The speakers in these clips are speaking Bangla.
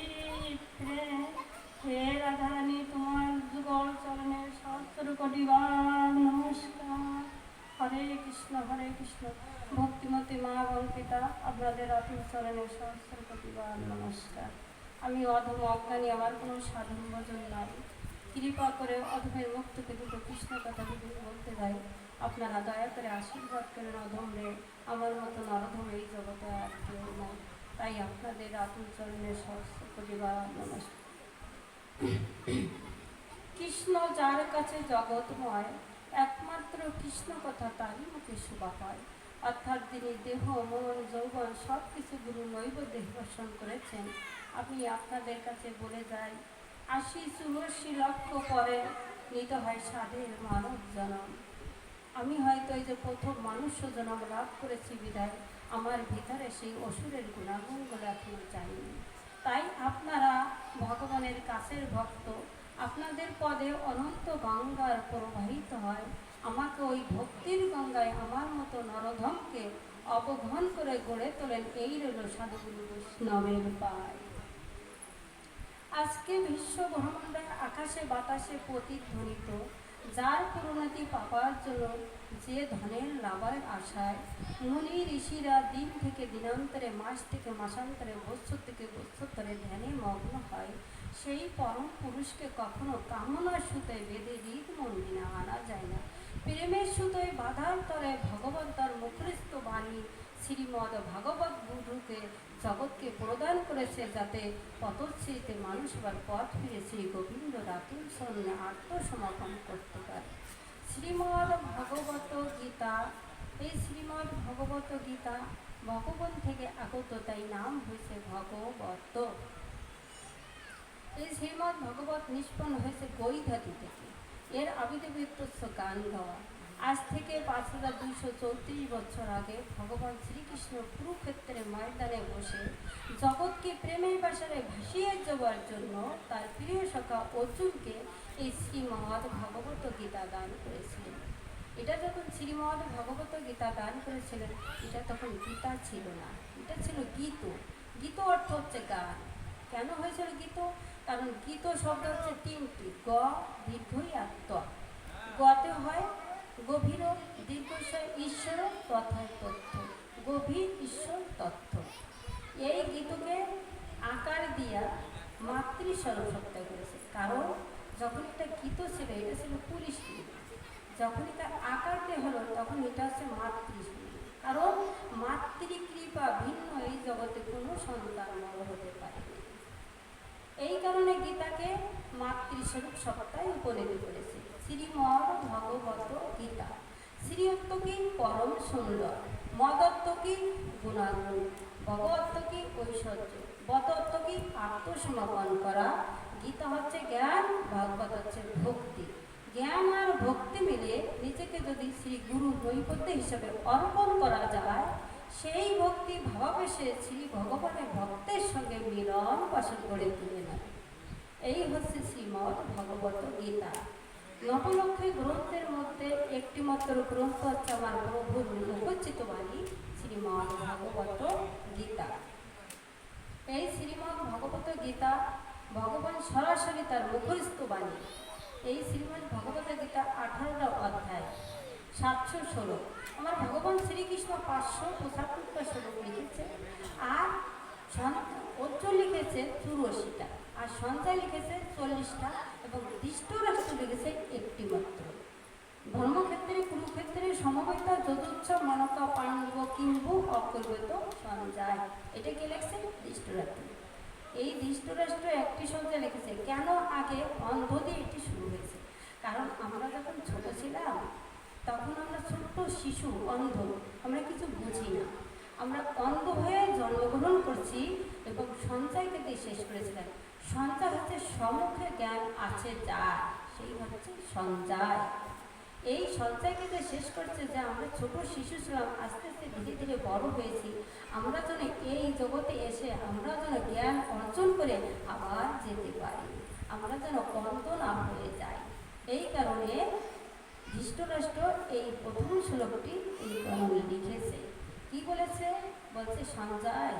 চিত্রে হে রাধারানী, তোমার যুগল চরণে সহস্র কোটি বার নমস্কার। হরে কৃষ্ণ ভক্তিমতী মা এবং পিতা, আপনাদের অতুল চরণে সহস্র কোটি বার নমস্কার। আমি অধম অজ্ঞানী, আমার কোনো সাধন ভজন নাই। কৃপা করে অধমের মুখ থেকে দুটো কৃষ্ণ কথা যদি বলতে যাই, আপনারা দয়া করে আশীর্বাদ করেন অধমরে। আমার মতো নরধম এই জগতে আর কেউ নাই, তাই আপনাদের আতুল চরণে সহস্র কোটি বার নমস্কার। কৃষ্ণ যার কাছে জগৎময়, একমাত্র কৃষ্ণ কথা তারই মুখে শোভা পায়। অর্থাৎ তিনি দেহ, মন, যৌবন সব কিছু গুরু নৈবেদ্যে দর্শন করেছেন। আমি আপনাদের কাছে বলে যাই, ৮০-৮৪ লক্ষ পরে নিতে হয় সাধের মানব জনম। আমি হয়তো এই যে প্রথম মানুষ্য জনম লাভ করেছি বিদায় আমার ভিতরে সেই অসুরের গুণাগুণগুলো এখনো যায়নি। তাই আপনারা ভগবানের কাছের ভক্ত, আপনাদের পদে অনন্ত গঙ্গার প্রবাহিত হয়। আমাকে ওই ভক্তির গঙ্গায় আমার মতো নরধমকে অবধান করে গড়ে তোলেন, এই রইল সাধুগুরু বৈষ্ণবের পায়। আজকে বিশ্ব ব্রহ্মাণ্ডে আকাশে বাতাসে প্রতিধ্বনিত, যার পরিণতি পাবার জন্য যে ধনের লাভের আশায় মুনি ঋষিরা দিন থেকে দিনান্তরে, মাস থেকে মাসান্তরে, বৎসর থেকে বৎসরে ধ্যানে মগ্ন হয়, সেই পরম পুরুষকে কখনো কামনার সুতোয় বেঁধে হৃদ মন্দিরে আনা যায় না। প্রেমের সুতোয় বাধার তরে ভগবান তার মুখরিস্থ বাণী শ্রীমদ ভাগবত গুরুকে জগৎকে প্রদান করেছে, যাতে পথশ্রীতে মানুষ আবার পথ ফিরে শ্রী গোবিন্দ রাতুল সন্ধ্যে আত্মসমর্পণ করতে পারে। শ্রীমদ ভগবত গীতা, এই শ্রীমদ ভগবত গীতা ভগবান থেকে আগত, তাই নাম হয়েছে ভগবত। এই শ্রীমদ ভগবত নিষ্পন্ন হয়েছে গৈধাতি থেকে। এর আবির্ভাব গান গাওয়া। আজ থেকে ৫,২৩৪ বছর আগে ভগবান শ্রীকৃষ্ণ কুরুক্ষেত্রের ময়দানে বসে জগৎকে প্রেমের বাসারে ভাসিয়ে যাওয়ার জন্য তার প্রিয় সখা অর্জুনকে এই শ্রীমদ ভগবত গীতা দান করেছিলেন। এটা যখন শ্রীমদ ভগবত গীতা দান করেছিলেন, এটা তখন গীতা ছিল না, এটা ছিল গীত। গীত অর্থ হচ্ছে গান। কেন হয়েছিল গীত? কারণ গীত শব্দ হচ্ছে তিনটি, গ, দীর্ঘই আর ত। গতে হয় গভীর, দীর্ঘশয় ঈশ্বর, তথায় তথ্য, গভীর ঈশ্বর তথ্য। এই গীতকে আকার দিয়া মাতৃস্বরূপ সত্তা করেছে। কারণ যখন এটা গীত ছিল, এটা ছিল পুরুষ গীত, যখন এটা আকার দিয়ে হলো তখন এটা হচ্ছে মাতৃস্বরূপ। কারণ মাতৃকৃপা ভিন্ন এই জগতে কোনো সন্তান বড় হতে পারে। এই কারণে গীতাকে মাতৃস্বরূপ সত্তায় উপনীত করেছে। শ্রীমদ ভগবত গীতা। শ্রী অর্থ কি? পরম সুন্দর। মদ অর্থ কি? গুণাগুণ। ভগবত কি? ঐশ্বর্য। বত অর্থ কি? আত্মসমর্পণ করা। গীতা হচ্ছে জ্ঞান, ভগবত হচ্ছে ভক্তি। জ্ঞান আর ভক্তি মিলে নিজেকে যদি শ্রী গুরু নৈবেদ্য হিসাবে অর্পণ করা যায়, সেই ভক্তি ভাবাবেশে শ্রী ভগবানের ভক্তের সঙ্গে মিলন বাসন গড়ে তুলে নেয়। এই হচ্ছে শ্রীমদ ভগবত গীতা। নবলক্ষে গ্রন্থের মধ্যে একটি মাত্র গ্রন্থ হচ্ছে আমার প্রভুর মুখোচ্চিত বাণী শ্রীমদ ভাগবত গীতা। এই শ্রীমদ ভগবত গীতা ভগবান সরাসরি তার মুখস্থ বাণী। এই শ্রীমদ ভগবত গীতা 18টা অধ্যায়, 716। আমার ভগবান শ্রীকৃষ্ণ 575টা শ্লোক লিখেছে, আর অর্জুন লিখেছে 84টা, আর সঞ্জয় লিখেছে 40টা, এবং ধৃষ্টরাষ্ট্র লিখেছে একটি মাত্র। ধর্মক্ষেত্রে কুরুক্ষেত্রে সমবেত যদুচ্ছ মনকা পাণ্ডব কিম্বু অকল্পিত সঞ্জয়, এটা কে লিখছে? ধৃষ্টরাষ্ট্র। এই ধৃষ্টরাষ্ট্র একটি সঞ্জয় লিখেছে। কেন আগে অন্ধ দিয়ে এটি শুরু হয়েছে? কারণ আমরা যখন ছোট ছিলাম তখন আমরা ছোট্ট শিশু, অন্ধ, আমরা কিছু বুঝি না, আমরা অন্ধ হয়ে জন্মগ্রহণ করছি এবং সঞ্চয়কে দিয়ে শেষ করেছিলেন। সঞ্চয় হচ্ছে সম্মুখে জ্ঞান আছে যার, সেই হচ্ছে সঞ্চয়। এই সঞ্চয়কে যে শেষ করছে, যে আমরা ছোট শিশু ছিলাম, আস্তে আস্তে ধীরে ধীরে বড় হয়েছি, আমরা যেন এই জগতে এসে আমরা যেন জ্ঞান অর্জন করে আবার যেতে পারি, আমরা যেন অন্ধ না হয়ে যাই। এই কারণে ধৃষ্টরাষ্ট্র এই প্রথম শ্লোকটি এই কারণে লিখেছে। কি বলেছে? বলছে, সঞ্জয়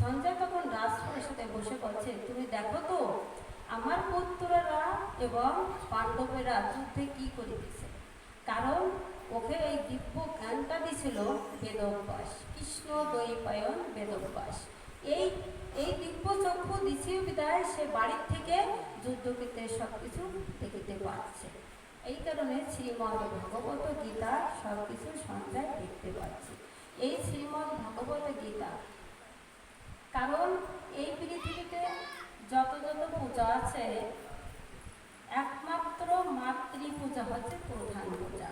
সঞ্জয় তখন রাজপ্রাসাদে বসে বলছে, তুমি দেখো তো আমার পুত্ররা এবং পাণ্ডবেরা যুদ্ধে কি করিতেছে। কারণ ওকে এই দিব্য জ্ঞানটা দিছিল বেদব্যাস, কৃষ্ণ দ্বৈপায়ন বেদব্যাস। এই এই দিব্য চক্ষু দিছিল বিদায় সে বাড়ির থেকে যুদ্ধক্ষেত্রে সব কিছু দেখিতে পাচ্ছে। এই কারণে শ্রীমদ্ ভগবত গীতা সব কিছু সঞ্জয় দেখতে পাচ্ছে। এই শ্রীমদ্ ভগবত গীতা, কারণ এই পৃথিবীতে যত যত পূজা আছে একমাত্র মাতৃ পূজা হচ্ছে প্রধান পূজা।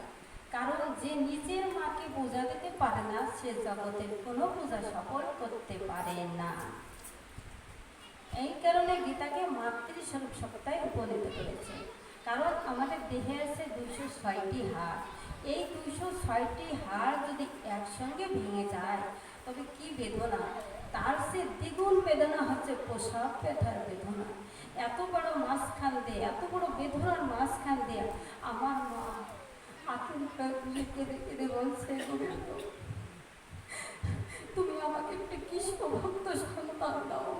কারণ যে নিজের মাকে পূজা দিতে পারে না সে জগতের কোনো পূজা সফল করতে পারে না। এই কারণে গীতাকে মাতৃস্বরূপ সত্তায় উপনীত করেছে। কারণ আমাদের দেহে আছে 206টি হাড়। এই 206টি হাড় যদি একসঙ্গে ভেঙে যায় তবে কি বেদনা, তার সে দ্বিগুণ বেদনা হচ্ছে প্রসব ব্যথার বেদনা। এত বড় মাঝখান দিয়ে, এত বড় বেদনার মাঝখান দিয়ে আমার মা আঁচলটা কেঁদে কেঁদে বলছে, তুমি আমাকে একটা কৃষ্ণ ভক্ত সন্তান দাও।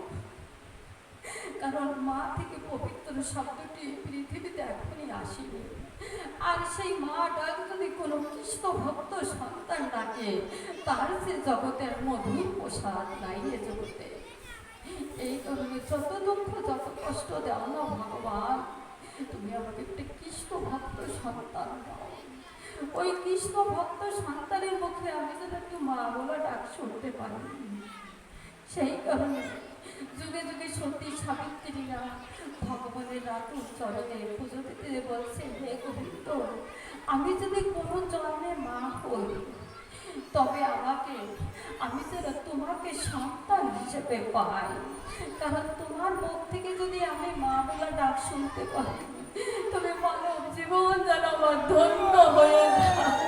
কারণ মা থেকে পবিত্র শব্দটি পৃথিবীতে এখনই আসেনি। আর সেই মা ডাক যদি কোনো কৃষ্ণ ভক্ত সন্তান ডাকে তার সে জগতের মধুর প্রসাদ নাই এ জগতে। এই কারণে যত দুঃখ যত কষ্ট দেও না ভগবান, তুমি আমাকে একটা কৃষ্ণ ভক্ত সন্তান দাও। ওই কৃষ্ণ ভক্ত সন্তানের মুখে আমি যেন একটু মা বলা ডাক শুনতে পারি। সেই কারণে যুগে যুগে সতী সাবিত্রীরা ভগবানের রাতুল চরণে পুজো দিতে বলছে, হে গোবিন্দ, আমি যদি কোনো জন্মে মা হই তবে আমি যেন তোমাকে সন্তান হিসেবে পাই। কারণ তোমার মুখ থেকে যদি আমি মা বলা ডাক শুনতে পাই তবে মানব জীবন যেন আমার ধন্য হয়ে যায়।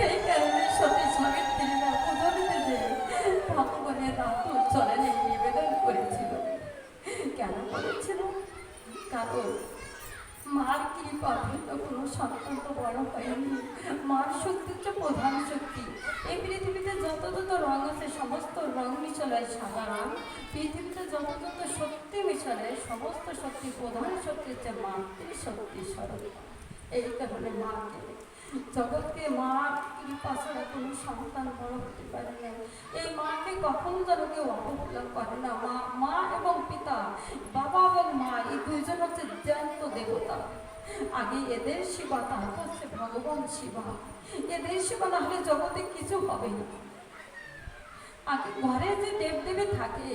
এই কারণে সতী সাবিত্রীরা পুজো দিতে যে ভগবানের রাতুল চরণে নিবেদন করেছিল। কেন করেছিল? কারণ মার কৃপা ভিন্ন কোনো সন্তান তো বড় হয়নি। মার শক্তি হচ্ছে প্রধান শক্তি। এই পৃথিবীতে যত যত রং আছে সমস্ত রং মিশালে সাদা রং। পৃথিবীতে যত যত শক্তি মিশালে সমস্ত শক্তি প্রধান শক্তি হচ্ছে মাতৃশক্তি স্বরূপ। এই কারণে মাকে জগৎকে মার কৃপা ছাড়া কোনো সন্তান বড় হতে পারে না। এই মাকে কখনো যেন কেউ অবহেলা করে না। মা এবং পিতা, বাবা এবং মা, এই দুইজন হচ্ছে জ্যান্ত দেবতা। আগে এদের সেবা, তারপর হচ্ছে ভগবান শিবা। এদের সেবা না হলে জগতে কিছু হবে না। আগে ঘরে যে দেবদেবী থাকে,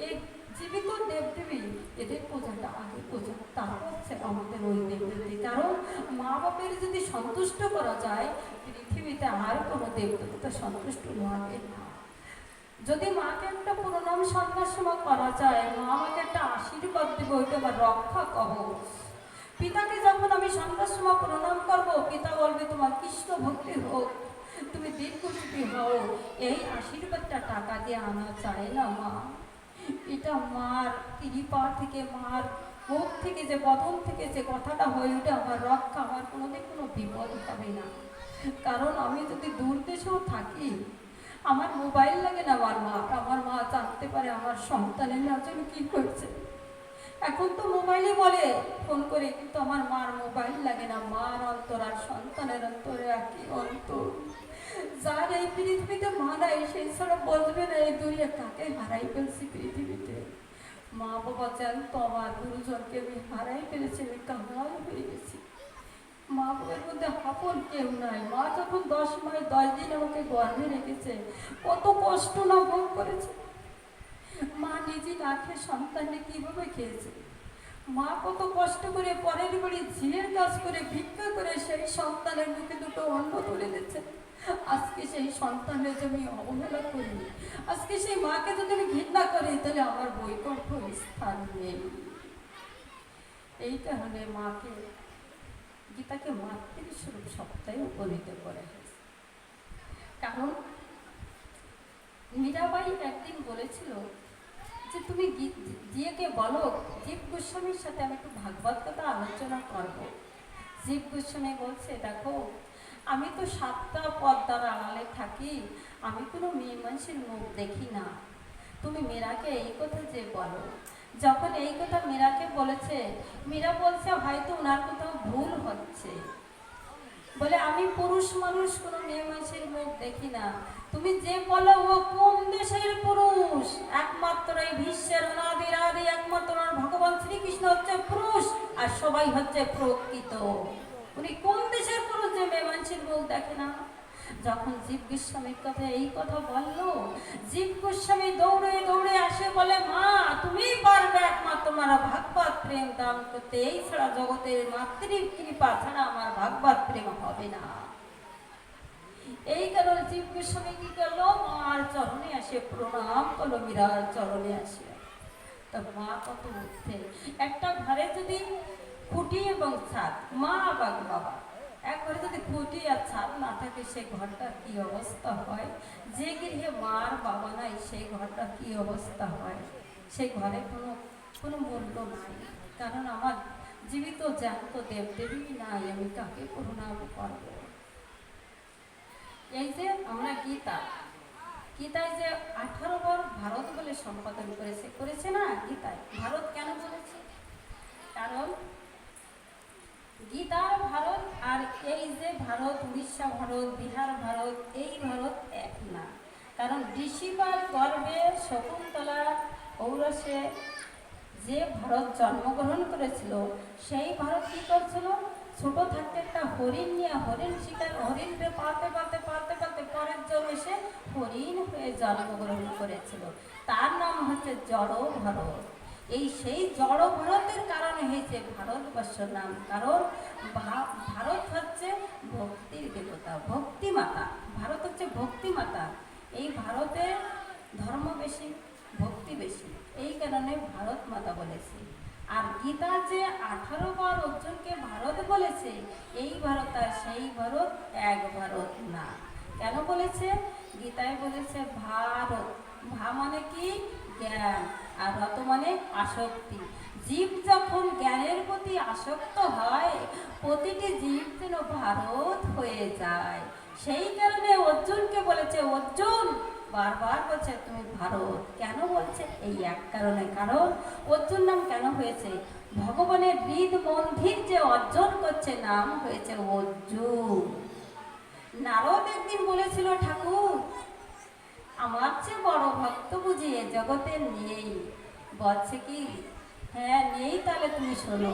এই জীবিত দেবদেবী, এদের পূজাটা আগে পূজা, তারপর হচ্ছে আমাদের ওই দেবদেবী। কারণ মা বাপের যদি সন্তুষ্ট করা যায় পৃথিবীতে আর কোনো দেবদেবতা সন্তুষ্ট লাগে না। যদি মাকে একটা প্রণাম সন্ধ্যার সময় করা যায়, মা আমাকে একটা আশীর্বাদ দেবে, ওইটা আমার রক্ষা কবচ। পিতাকে যখন আমি সন্ধ্যার সময় প্রণাম করবো পিতা বলবে তোমার কৃষ্ণ ভক্তি হোক, তুমি দীর্ঘজীবী হও। এই আশীর্বাদটা টাকা দিয়ে আনা চায় না মা। এটা মার কৃপা থেকে, মার মুখ থেকে যে বদন থেকে যে কথাটা হয়ে ওঠে আমার রক্ষা, আমার কোনোদিন কোনো বিপদ হবে না। কারণ আমি যদি দূর দেশেও থাকি আমার মোবাইল লাগে না, আমার মা জানতে পারে আমার সন্তানের জন্য কি করছে। এখন তো মোবাইলে বলে ফোন করে, কিন্তু আমার মার মোবাইল লাগে না। মার অন্তর আর সন্তানের অন্তরে একই অন্তর। যার এই পৃথিবীতে মা নাই সেই ছাড়া বলবে না এই দুনিয়া কাকে হারাই ফেলছি পৃথিবীতে। মা বাবা জানতো আমার গুরুজনকে আমি হারাই ফেলেছি, আমি কাঙাল হয়ে গেছি। মা বাবার মধ্যে আপন কেউ নাই। মা যখন 10 মাস 10 দিন আমাকে গর্ভে রেখেছে কত কষ্ট না ভোগ করেছে। মা নিজে না খেয়ে সন্তানকে কিভাবে খেয়েছে। মা কত কষ্ট করে পরের বাড়ি ঝিলের কাজ করে ভিক্ষা করে সেই সন্তানের মুখে দুটো অন্ন তুলে দিচ্ছে। আজকে সেই সন্তানের যদি আমি অবহেলা করি, আজকে সেই মাকে যদি আমি ঘৃণা করি, তাহলে আমার বৈকুণ্ঠ স্থান নেই। এই কারণে মাকে, গীতাকে মাতৃস্বরূপ সত্তায় উপনীত করে হয়েছে। কারণ মীরাবাই একদিন বলেছিল যে তুমি জিয়াকে বলো জীব গোস্বামীর সাথে আমি একটু ভাগবত কথা আলোচনা করবো। জীব গোস্বামী বলছে, দেখো আমি তো 7টা পর্দার আড়ালে থাকি, আমি কোনো মেয়ে মানুষের মুখ দেখি না। তুমি মীরাকে এই কথা যে বলো। যখন এই কথা মীরাকে বলেছে, মীরা বলছে হয়তো ওনার কোথাও ভুল হচ্ছে, বলে আমি পুরুষ মানুষ, কোনো মেয়ে মানুষের মুখ দেখি না। তুমি যে বলো ও কোন দেশের পুরুষ? একমাত্র এই বিশ্বের অনাদির আদি একমাত্র ভগবান শ্রীকৃষ্ণ হচ্ছে পুরুষ, আর সবাই হচ্ছে প্রকৃত। উনি কোন দেশের পুরুষ যে মেয়ে মানুষের মুখ দেখে না? যখন জীব গোস্বামীর কথা এই কথা বললো, জীব গোস্বামী দৌড়ে দৌড়ে আসে, বলে মা তুমি পারবে একমাত্র তোমার ভাগবত প্রেম দান করতে, এই ছাড়া জগতের মাতৃ কৃপা ছাড়া আমার ভাগবত প্রেম হবে না। এই কারণে জীব গোস্বামী কি করলো, মার চরণে আসে প্রণাম করলো, মীরার চরণে আসে। তো মা কত উঠতে, একটা ঘরে যদি খুঁটি এবং ছাদ, মা বা বাবা, একবারে যদি খুঁটি আর ছাদ না থাকে সে ঘরটার কি অবস্থা হয়? যে গৃহে মার বাবা নাই সেই ঘরটা কি অবস্থা হয়? সেই ঘরে কোনো কোনো মূল্য নাই। কারণ আমার জীবিত জ্যান্ত দেবদেবী নাই, আমি কাকে প্রণাম করব? এই যে আমরা গীতায় যে 18 বার ভারত বলে সম্পাদন করেছে না গীতায়। ভারত কেন বলেছে? কারণ গীতার ভারত আর এই যে ভারত, উড়িষ্যা ভারত, বিহার ভারত, এই ভারত এক না। কারণ ঋষিপাল গর্ভে শকুন্তলা ঔরসে যে ভারত জন্মগ্রহণ করেছিল, সেই ভারত কি করছিল? ছোট থাকতে একটা হরিণ নিয়ে হরিণ শিকার, হরিণকে পালতে পালতে পালতে পালতে পরের জন্মে সে হরিণ হয়ে জন্মগ্রহণ করেছিল। তার নাম হচ্ছে জড় ভারত। এই সেই জড় ভারতের কারণে হয়েছে ভারতবর্ষ নাম। কারণ ভারত হচ্ছে ভক্তির দেবতা, ভক্তিমাতা। ভারত হচ্ছে ভক্তিমাতা। এই ভারতে ধর্ম বেশি, ভক্তি বেশি, এই কারণে ভারত মাতা বলেছে। আর গীতা যে 18 বার অর্জুনকে ভারত বলেছে, এই ভারত আর সেই ভারত এক ভারত না। কেন বলেছে? গীতায় বলেছে ভারত, ভা মানে কি? জ্ঞান, আর রত মানে আসক্তি। জীব যখন জ্ঞানের প্রতি আসক্ত হয়, প্রতিটি জীব যেন ভারত হয়ে যায়। সেই কারণে অর্জুনকে বলেছে, অর্জুন বারবার বলছে তুমি ভারত। কেন বলছে? এই এক কারণে। কারণ অর্জুন নাম কেন হয়েছে? ভগবানের হৃদ মন্দির যে অর্জন করছে নাম হয়েছে অর্জুন। নারদ একদিন বলেছিল, ঠাকুর আমার চেয়ে বড় ভক্ত বুঝিয়ে জগতে নেই। বলছে কি? হ্যাঁ নেই, তাহলে তুমি শোনো।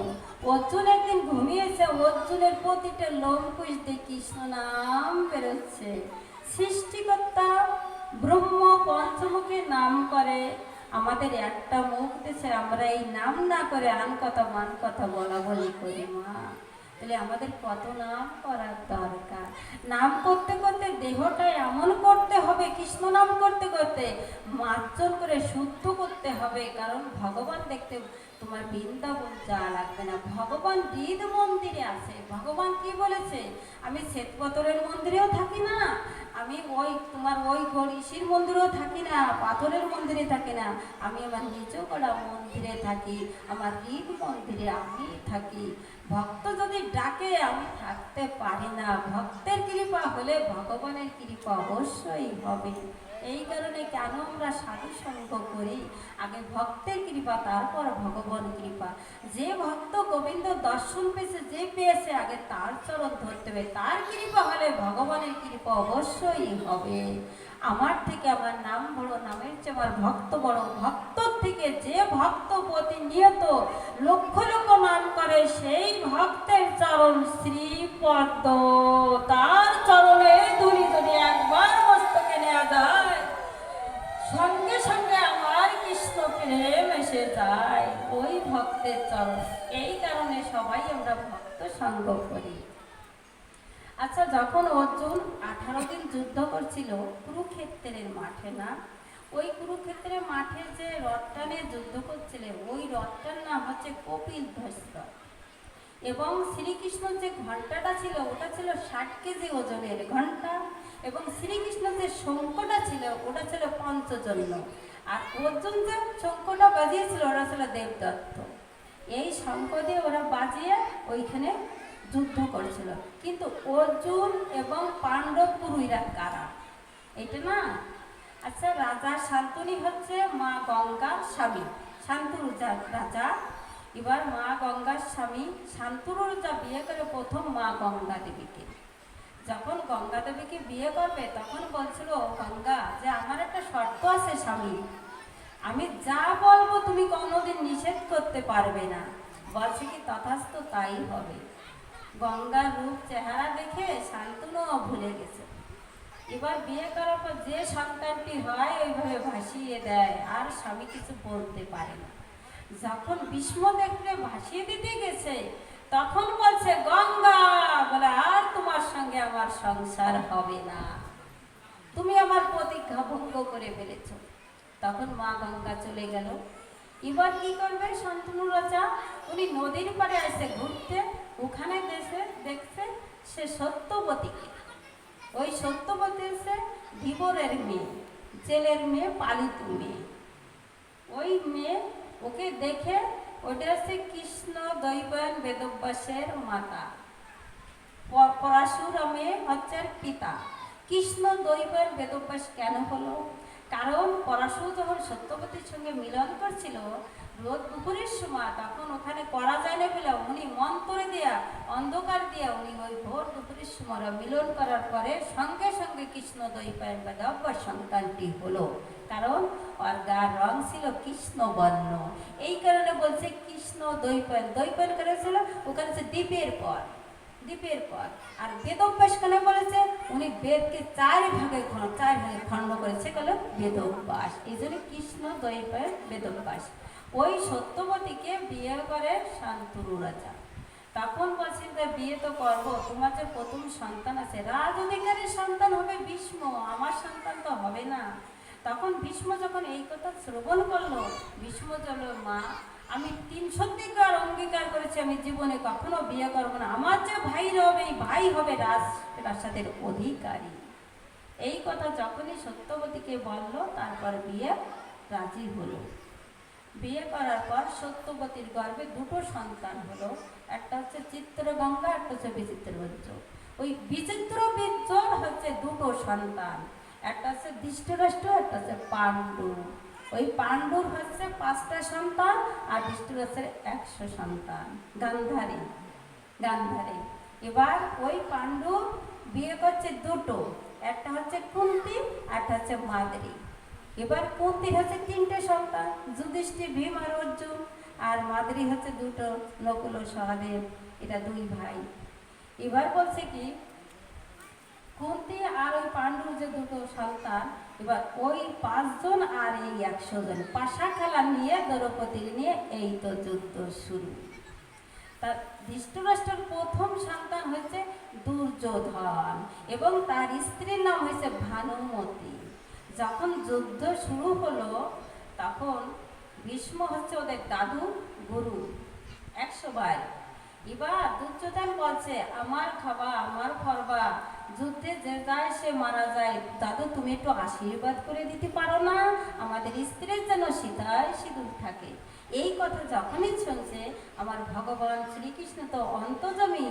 অর্জুন একদিন ঘুমিয়েছে, অর্জুনের প্রতিটা লোমকুশ দিয়ে কৃষ্ণ নাম বেরোচ্ছে। সৃষ্টিকর্তা ব্রহ্ম পঞ্চমুখে নাম করে, আমাদের একটা মুখ দিয়েছে, আমরা এই নাম না করে আন কথা মান কথা বলা বলি করি। মা তাহলে আমাদের কত নাম করার দরকার। নাম করতে করতে দেহটা এমন করতে হবে, কৃষ্ণ নাম করতে করতে মার্জন করে শুদ্ধ করতে হবে। কারণ ভগবান দেখতে তোমার বৃন্দাবন যা লাগবে না, ভগবান হৃদ মন্দিরে আছে। ভগবান কি বলেছে? আমি শ্বেতপথরের মন্দিরেও থাকি না, আমি ওই তোমার ওই ঋষির মন্দিরেও থাকি না, পাথরের মন্দিরে থাকি না, আমি আমার নিজ করা মন্দিরে থাকি, আমার হৃদ মন্দিরে আমি থাকি। ভক্ত যদি ডাকে আমি থাকতে পারি না। ভক্তের কৃপা হলে ভগবানের কৃপা অবশ্যই হবে। এই কারণে কেন আমরা সাধু সঙ্গ করি? আগে ভক্তের কৃপা, তারপর ভগবান কৃপা। যে ভক্ত গোবিন্দ দর্শন পেয়েছে, যে পেয়েছে, আগে তার চরণ ধরতে হবে। তার কৃপা হলে ভগবানের কৃপা অবশ্যই হবে। আমার থেকে আমার নাম বড়, নামের চেয়ে আমার ভক্ত বড়। ভক্ত থেকে যে ভক্ত প্রতিনিয়ত লক্ষ লক্ষ নাম করে, সেই ভক্তের চরণ শ্রীপদ, তার চরণে ধুলি যদি একবার মস্তকে নেওয়া যায়, সঙ্গে সঙ্গে আমার কৃষ্ণ প্রেম এসে যায় ওই ভক্তের চরণ। এই কারণে সবাই আমরা ভক্ত সঙ্গ করি। আচ্ছা, যখন অর্জুন 18 দিন যুদ্ধ করছিল কুরুক্ষেত্রের মাঠে, না ওই কুরুক্ষেত্রের মাঠে যে রথটা নিয়ে যুদ্ধ করছিলেন, ওই রথটার নাম হচ্ছে কপিল ধ্বস্ত। এবং শ্রীকৃষ্ণর যে ঘণ্টাটা ছিল, ওটা ছিল 60 কেজি ওজনের ঘণ্টা। এবং শ্রীকৃষ্ণের যে শঙ্খটা ছিল, ওটা ছিল পঞ্চজন্য। আর অর্জুন যে শঙ্খটা বাজিয়েছিল, ওটা ছিল দেবদত্ত। এই শঙ্খ দিয়ে ওরা বাজিয়ে ওইখানে যুদ্ধ করেছিল। কিন্তু অর্জুন এবং পাণ্ডব পুরুষরা কারা? এইটা না? আচ্ছা, রাজা শান্তনী হচ্ছে মা গঙ্গার স্বামী, শান্তনু রাজা। এবার মা গঙ্গার স্বামী শান্তনু রাজা বিয়ে করে প্রথম মা গঙ্গা দেবীকে। যখন গঙ্গা দেবীকে বিয়ে করবে তখন বলছিল গঙ্গা যে আমার একটা শর্ত আছে স্বামী, আমি যা বলবো তুমি কোনোদিন নিষেধ করতে পারবে না। বলছে কি তথাস্তু তাই হবে। গঙ্গার রূপ চেহারা দেখে শান্তনুও ভুলে গেছে। এবার বিয়ে করার পর যে সন্তানটি হয় ওইভাবে ভাসিয়ে দেয়, আর স্বামী কিছু বলতে পারে না। যখন ভীষ্ম দেখলে ভাসিয়ে দিতে গেছে তখন বলছে গঙ্গা বলে আর তোমার সঙ্গে আমার সংসার হবে না, তুমি আমার প্রতিজ্ঞা ভঙ্গ করে ফেলেছ। তখন মা গঙ্গা চলে গেল। এবার কি করবে শান্তনু রাজা? উনি নদীর পাড়ে আসে ঘুরতে, ওখানে দেখছে সে সত্যবতীকে। ওই সত্যবতী হচ্ছে ধীবরের মেয়ে, জেলের মেয়ে, পালিত মেয়ে। ওই মেয়ে ওকে দেখে, ওটা হচ্ছে কৃষ্ণ দৈপায়ন বেদব্যাসের মাতা, পরশুরামে হচ্ছে পিতা। কৃষ্ণ দৈপায়ন বেদব্যাস কেন হলো? কারণ পরশু যখন সত্যবতীর সঙ্গে মিলন করছিল রোদ দুপুরের সময়, তখন ওখানে করা যায় না বলে উনি মন্ত্র দিয়া অন্ধকার দিয়া উনি ওই ভোর দুপুরের সময় মিলন করার পরে সঙ্গে সঙ্গে কৃষ্ণ দৈপায়ন বেদব্যাস সন্তানটি হলো। কারণ ওর গার রং ছিল কৃষ্ণ বর্ণ, এই কারণে বলছে কৃষ্ণ দৈপায়ন। দৈপায়ন করেছিল ওখানে দ্বীপের পর, দ্বীপের পর। আর বেদব্যাস কেন বলেছে? উনি বেদকে চার ভাগে খণ্ড করেছে, গেল বেদব্যাস। এই জন্য কৃষ্ণ দৈপায়ন বেদব্যাস। ওই সত্যবতীকে বিয়ে করে শান্তনু রাজা। তখন বলছেন যে বিয়ে তো করবো, তোমার যে প্রথম সন্তান আছে রাজ অধিকারীর সন্তান হবে ভীষ্ম, আমার সন্তান তো হবে না। তখন ভীষ্ম যখন এই কথা শ্রবণ করলো, ভীষ্ম বলল মা আমি 300 দিককার অঙ্গীকার করেছি, আমি জীবনে কখনো বিয়ে করবো না, আমার যে ভাই হবে এই ভাই হবে রাজপ্রাসাদের অধিকারী। এই কথা যখনই সত্যবতীকে বলল তারপর বিয়ে রাজি হলো। বিয়ে করার পর সত্যবতীর গর্ভে দুটো সন্তান হলো, একটা হচ্ছে চিত্রগঙ্গা, একটা হচ্ছে বিচিত্রবীর্য। ওই বিচিত্রবীর্য হচ্ছে দুটো সন্তান, একটা হচ্ছে ধৃষ্টরাষ্ট্র, একটা হচ্ছে পাণ্ডু। ওই পাণ্ডুর হচ্ছে 5টা সন্তান আর ধৃষ্টরাষ্ট্রের 100 সন্তান। গান্ধারী, গান্ধারী। এবার ওই পাণ্ডু বিয়ে করছে দুটো, একটা হচ্ছে কুন্তি, একটা হচ্ছে মাদ্রী। এবার কুন্তির হচ্ছে 3টে সন্তান, যুধিষ্ঠির, ভীম আর অর্জুন। আর মাদ্রী হচ্ছে দুটো, নকুল ও সহদেব, এটা 2 ভাই। এবার বলছে কি কুন্তি আর ওই পাণ্ডুর যে দুটো সন্তান, এবার ওই 5 জন আর এই 100 জন পাশা খেলা নিয়ে দ্রৌপদীর নিয়ে এই তো যুদ্ধ শুরু। তার ধৃষ্টরাষ্ট্রের প্রথম সন্তান হচ্ছে দুর্যোধন এবং তার স্ত্রীর নাম হয়েছে ভানুমতি। যখন যুদ্ধ শুরু হলো তখন ভীষ্ম হচ্ছে ওদের দাদু গুরু 100 ভাই। এবার দুর্যোধন বলছে আমার খাবা আমার ফরবা, যুদ্ধে যে যায় সে মারা যায়, দাদু তুমি একটু আশীর্বাদ করে দিতে পারো না, আমাদের স্ত্রীর যেন সীতায় সিঁদুর থাকে। এই কথা যখনই শুনছে আমার ভগবান শ্রীকৃষ্ণ তো অন্তর্যামী,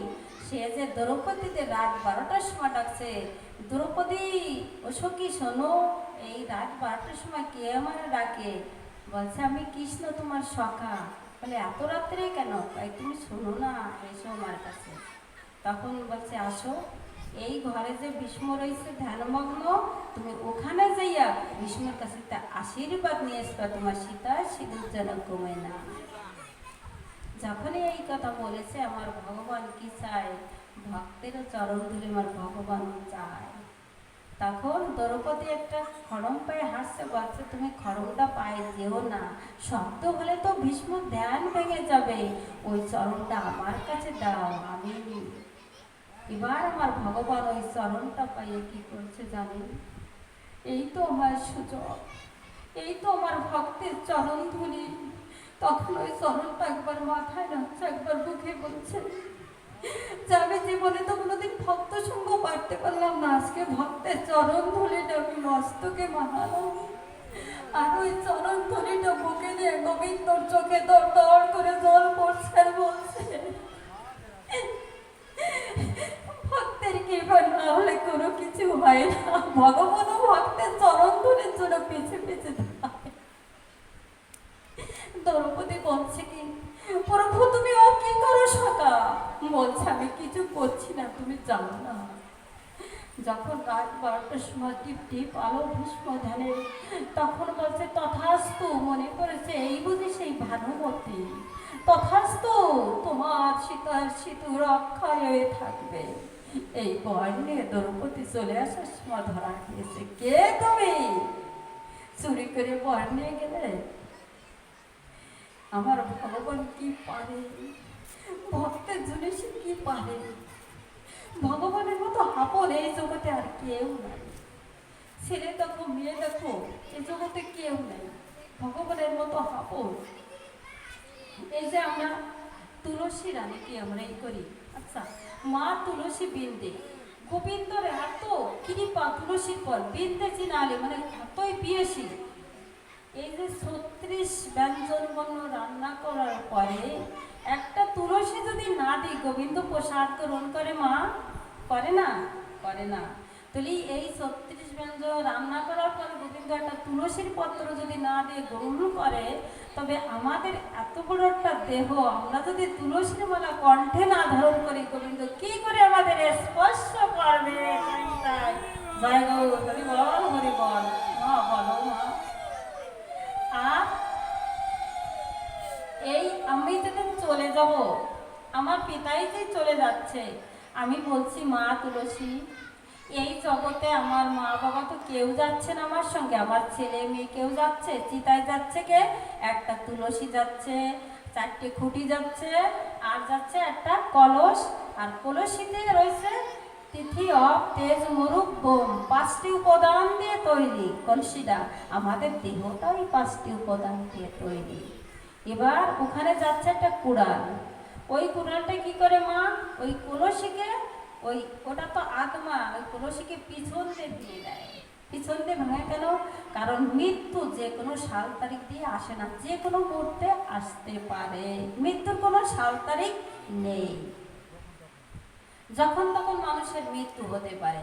সে যে দ্রৌপদীদের রাত 12টার সময় ডাকছে, দ্রৌপদী ও সখী শোনো, এই রাত 12টার সময় কে আমার ডাকে? বলছে আমি কৃষ্ণ তোমার সখা। বলে এত রাত্রে কেন? তাই তুমি শোনো না, এসো আমার কাছে। তখন বলছে আসো, এই ঘরে যে ভীষ্ম রয়েছে ধ্যানমগ্ন, তুমি ওখানে যাইয়া ভীষ্মের কাছে আশীর্বাদ নিয়ে আসবা, তোমার সীতা সিঁদুর যেন কমে না। যখনই এই কথা বলেছে আমার ভগবান কি চায়? ভক্তেরও চরণ ধরে আমার ভগবান চায়। তখন দ্রৌপদী একটা খড়ম পায়ে হাসছে, বলছে তুমি খড়মটা পায়ে যেও না, শব্দ হলে তো ভীষ্ম ধ্যান ভেঙে যাবে, ওই চরণটা আমার কাছে দাও, আমি। এবার আমার ভগবান ওই চরণটা পাইয়ে কি করছে জানেন? এই তো আমার সুযোগ, এই তো আমার ভক্তের চরণ ধুলি। তখন ওই চরণটা একবার মাথায় রাখছে, একবার বুকে বলছে যে আমি জীবনে তো কোনোদিন ভক্ত সঙ্গ পারতে পারলাম না, আজকে ভক্তের চরণ ধুলিটা আমি মস্তকে মানালাম। আর ওই চরণ ধুলিটা বুকে দিয়ে গোবিন্দর চোখে দর দর করে জল পড়ছে আর বলছে ভক্তের কৃপা না হলে কোনো কিছু হয় না, ভগবানও দ্রৌপদী বলছে কি, প্রভু তুমি ও কি করো সখা? বলছে আমি কিছু করছি না, তুমি জানো না। যখন রাত 12টার সময় টিপ টিপ আলো ভীষ্ম ধ্যানে, তখন বলছে তথাস্তু, মনে করেছে এই বুঝি সেই ভানুমতী, তথাস্তু তোমার সীতার সিঁদু রক্ষায় হয়ে থাকবে। এই বর নিয়ে দ্রৌপদী চলে আসার সময় ধরা খেয়েছে। কে তুমি? চুরি করে বর নিয়ে গেলে? আমার ভগবান কি পারে, ভক্তের জন্য সে কি পারে। ভগবানের মতো আপন এই জগতে আর কেউ নাই। ছেলে দেখো, মেয়ে দেখো, এই জগতে কেউ নেই ভগবানের মতো আপন। এই যে আমরা তুলসী রানীকে আমরা এই করি, আচ্ছা মা তুলসী বিন্দে, গোবিন্দর এত কৃপা তুলসীর পর, বিন্দে চিনালে মানে এতই পিয়েছি। এই যে 36 ব্যঞ্জন বর্ণ রান্না করার পরে একটা তুলসী যদি না দিই, গোবিন্দ প্রসাদ গ্রহণ করে মা? করে না? করে না। তাহলে এই 36 ব্যঞ্জন রান্না করার পরে গোবিন্দ একটা তুলসীর পত্র যদি না দিয়ে গ্রহণ করে, তবে আমাদের এত বড় একটা দেহ আমরা যদি তুলসীর মালা কণ্ঠে না ধারণ করি, গোবিন্দ কি করে আমাদের স্পর্শ করবে? জয় গৌর, হরি বল, হরি বল। মা বলো মা। আর এই আমি যেদিন চলে যাব, আমার পিতাই যে চলে যাচ্ছে, আমি বলছি মা তুলসী, এই জগতে আমার মা বাবা তো কেউ যাচ্ছে না আমার সঙ্গে, আমার ছেলে মেয়ে কেউ যাচ্ছে, চিতায় যাচ্ছে কে? একটা তুলসী যাচ্ছে, 4টে খুঁটি যাচ্ছে, আর যাচ্ছে একটা কলস, আর কলসিতে রয়েছে তিথি অপ তেজ মুরুক বোম, 5টি উপাদান দিয়ে তৈরি কলসিটা। আমাদের দেহটাই 5টি উপাদান দিয়ে তৈরি। এবার ওখানে যাচ্ছে একটা কুড়াল, ওই কুড়ালটা কি করে মা? ওই কলসিকে, ওটা তো আত্মা, ওই কলসিকে পিছন দিয়ে দিয়ে দেয়। পিছন দিয়ে ভাঙে কেন? কারণ মৃত্যু যে কোনো সাল তারিখ দিয়ে আসে না, যে কোনো মুহূর্তে আসতে পারে। মৃত্যুর কোনো সাল তারিখ নেই, যখন তখন মানুষের মৃত্যু হতে পারে।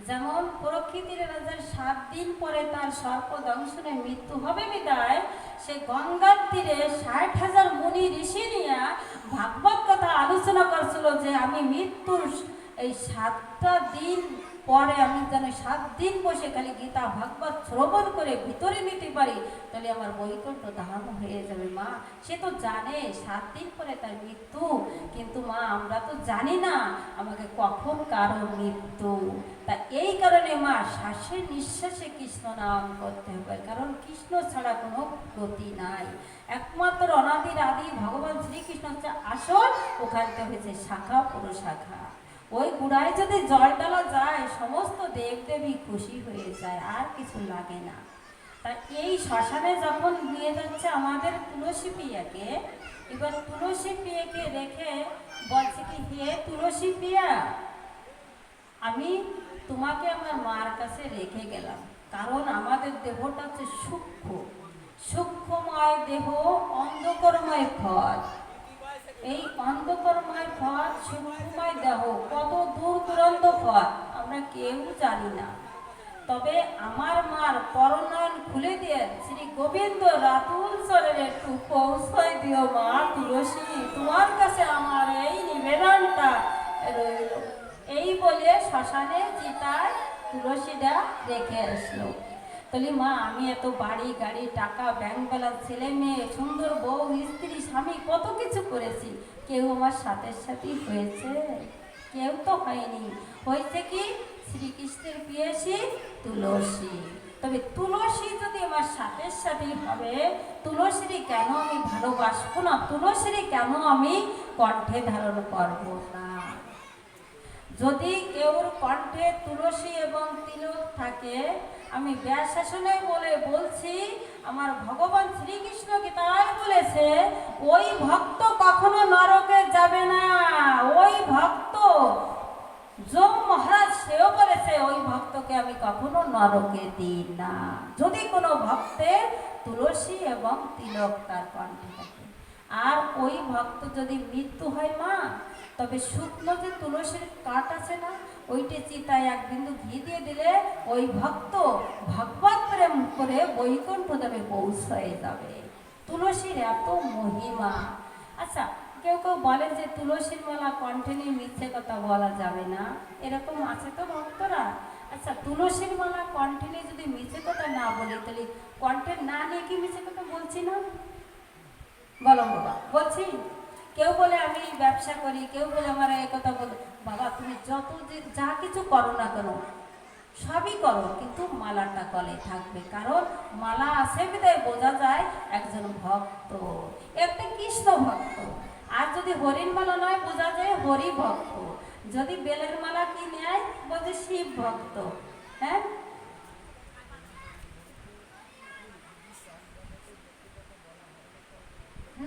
যেমন প্রকৃতির রাজার 7 দিন পরে তার সর্প দংশনে মৃত্যু হবে বিদায়, সে গঙ্গার তীরে 60,000 মুনি ঋষি নিয়ে ভাগবত কথা আলোচনা করছিল যে আমি মৃত্যুর এই 7টা দিন পরে আমি যেন 7 দিন বসে খালি গীতা ভাগবত শ্রবণ করে ভিতরে নিতে পারি, তাহলে আমার বৈকুণ্ঠ ধাম হয়ে যাবে। মা সে তো জানে 7 দিন পরে তার মৃত্যু, কিন্তু মা আমরা তো জানি না আমাকে কখন কারো মৃত্যু। তা এই কারণে মা শ্বাসে নিঃশ্বাসে কৃষ্ণ নাম করতে হবে, কারণ কৃষ্ণ ছাড়া কোনো গতি নাই। একমাত্র অনাদির আদি ভগবান শ্রীকৃষ্ণ হচ্ছে আসল, ওখানতে হয়েছে শাখা পুরুষাখা। ওই গুড়ায় যদি জল ডালা যায়, সমস্ত দেবদেবী খুশি হয়ে যায়, আর কিছু লাগে না। তা এই শ্মশানে যখন নিয়ে যাচ্ছে আমাদের তুলসী পিয়াকে, এবার তুলসী পিয়াকে রেখে বলছে কি, হে তুলসী পিয়া, আমি তোমাকে আমার মার কাছে রেখে গেলাম, কারণ আমাদের দেহটা হচ্ছে সূক্ষ্ম, সূক্ষ্মময় দেহ, অন্ধকারময় ফল। এই অন্ধকারময় ফল, সূক্ষ্মময় দেহ, কত দূর দূরান্ত ফল আমরা কেউ জানি না। তবে আমার মার পরনয়ন খুলে দিয়ে শ্রী গোবিন্দ রাতুল চরণে একটু পৌঁছায় দিও মা তুলসী, তোমার কাছে আমার এই নিবেদনটা রইল। এই বলে শ্মশানে চিতায় তুলসীটা রেখে আসলো। তাহলে মা আমি এত বাড়ি গাড়ি টাকা ব্যাংক ব্যালেন্স ছেলে মেয়ে সুন্দর বউ স্ত্রী স্বামী কত কিছু করেছি, কেউ আমার সাথে সাথেই হয়েছে? কেউ তো হয়নি। হয়েছে কি? শ্রীকৃষ্ণের প্রেয়সী তুলসী। তবে তুলসী যদি আমার সাথে সাথেই হবে, তুলসীর কেন আমি ভালোবাসবো না? তুলসীর কেন আমি কণ্ঠে ধারণ করব না? যদি কেউর কণ্ঠে তুলসী এবং তিলক থাকে, আমি ব্যাসাসনে বলছি, আমার ভগবান শ্রীকৃষ্ণ গীতায় বলেছে ওই ভক্ত কখনো নরকে যাবে না। ওই ভক্ত যম মহারাজ সেও বলেছে ওই ভক্তকে আমি কখনো নরকে দিই না, যদি কোনো ভক্তের তুলসী এবং তিলক তার কণ্ঠে থাকে। আর ওই ভক্ত যদি মৃত্যু হয় মা, তবে শুকনো যে তুলসীর কাঠ আছে না, ওইটা চিতায় 1 বিন্দু ঘি দিয়ে দিলে ওই ভক্ত ভগবত প্রেম করে বৈকুণ্ঠ ধামে পৌঁছায় যাবে। তুলসীর এত মহিমা। আচ্ছা, কেউ কেউ বলে যে তুলসীর মালা কণ্ঠে নিয়ে মিথ্যে কথা বলা যাবে না, এরকম আছে তো ভক্তরা। আচ্ছা, তুলসীর মালা কণ্ঠে নিয়ে যদি মিথ্যে কথা না বলি, তাহলে কণ্ঠে না নিয়ে কি মিথ্যে কথা বলছি না? বলো বাবা, বলছি। কেউ বলে আমি ব্যবসা করি, কেউ বলে আমার এই কথা বলে। বাবা, তুমি যত যে যা কিছু করো না কেন, সবই করো, কিন্তু মালাটা গলে থাকবে, কারণ মালা আছে বিদায় বোঝা যায় একজন ভক্ত, একটা কৃষ্ণ ভক্ত। আর যদি হরিণ মালা নয়, বোঝা যায় হরি ভক্ত। যদি বেলের মালা কি নেয়, বোঝে শিব ভক্ত। হ্যাঁ,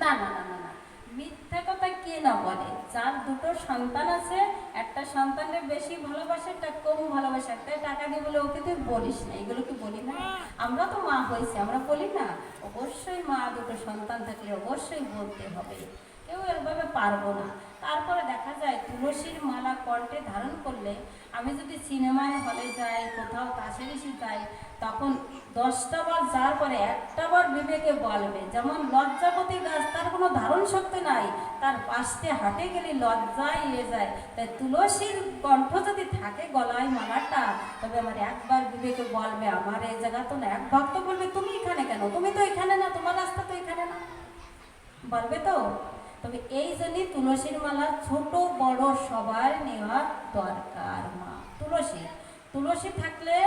না না না না না, মিথ্যে কথা কে না বলে? যার দুটো সন্তান আছে, একটা সন্তানের বেশি ভালোবাসে, একটা কম ভালোবাসে, একটা টাকা দিয়ে বলে ওকে তুই বলিস না, এগুলো কি বলি না? আমরা তো মা হয়েছি, আমরা বলি না? অবশ্যই মা দুটো সন্তান থাকলে অবশ্যই বলতে হবে, কেউ এভাবে পারবো না। তারপরে দেখা যায় তুলসীর মালা কণ্ঠে ধারণ করলে, আমি যদি সিনেমায় হলে যাই, কোথাও কাছাকাছি যাই, তখন 10টা বার যাওয়ার পরে একটা বার বিবেকে বলবে, যেমন লজ্জাপতি গাছ, তার কোনো ধারণ শক্তি নাই, তার পাশে হাঁটে গেলে লজ্জায় এ যায়। তাই তুলসীর কণ্ঠ যদি থাকে গলায় মালাটা, তবে আমার একবার বিবেকে বলবে, আমার এই জায়গা তো না। এক ভক্ত বলবে, তুমি এখানে কেন? তুমি তো এখানে না, তোমার রাস্তা তো এখানে না, বলবে তো। তবে এই জন্যই তুলসীর মালা ছোট বড় সবার নেওয়া দরকার। মা তুলসী, তুলসী থাকলে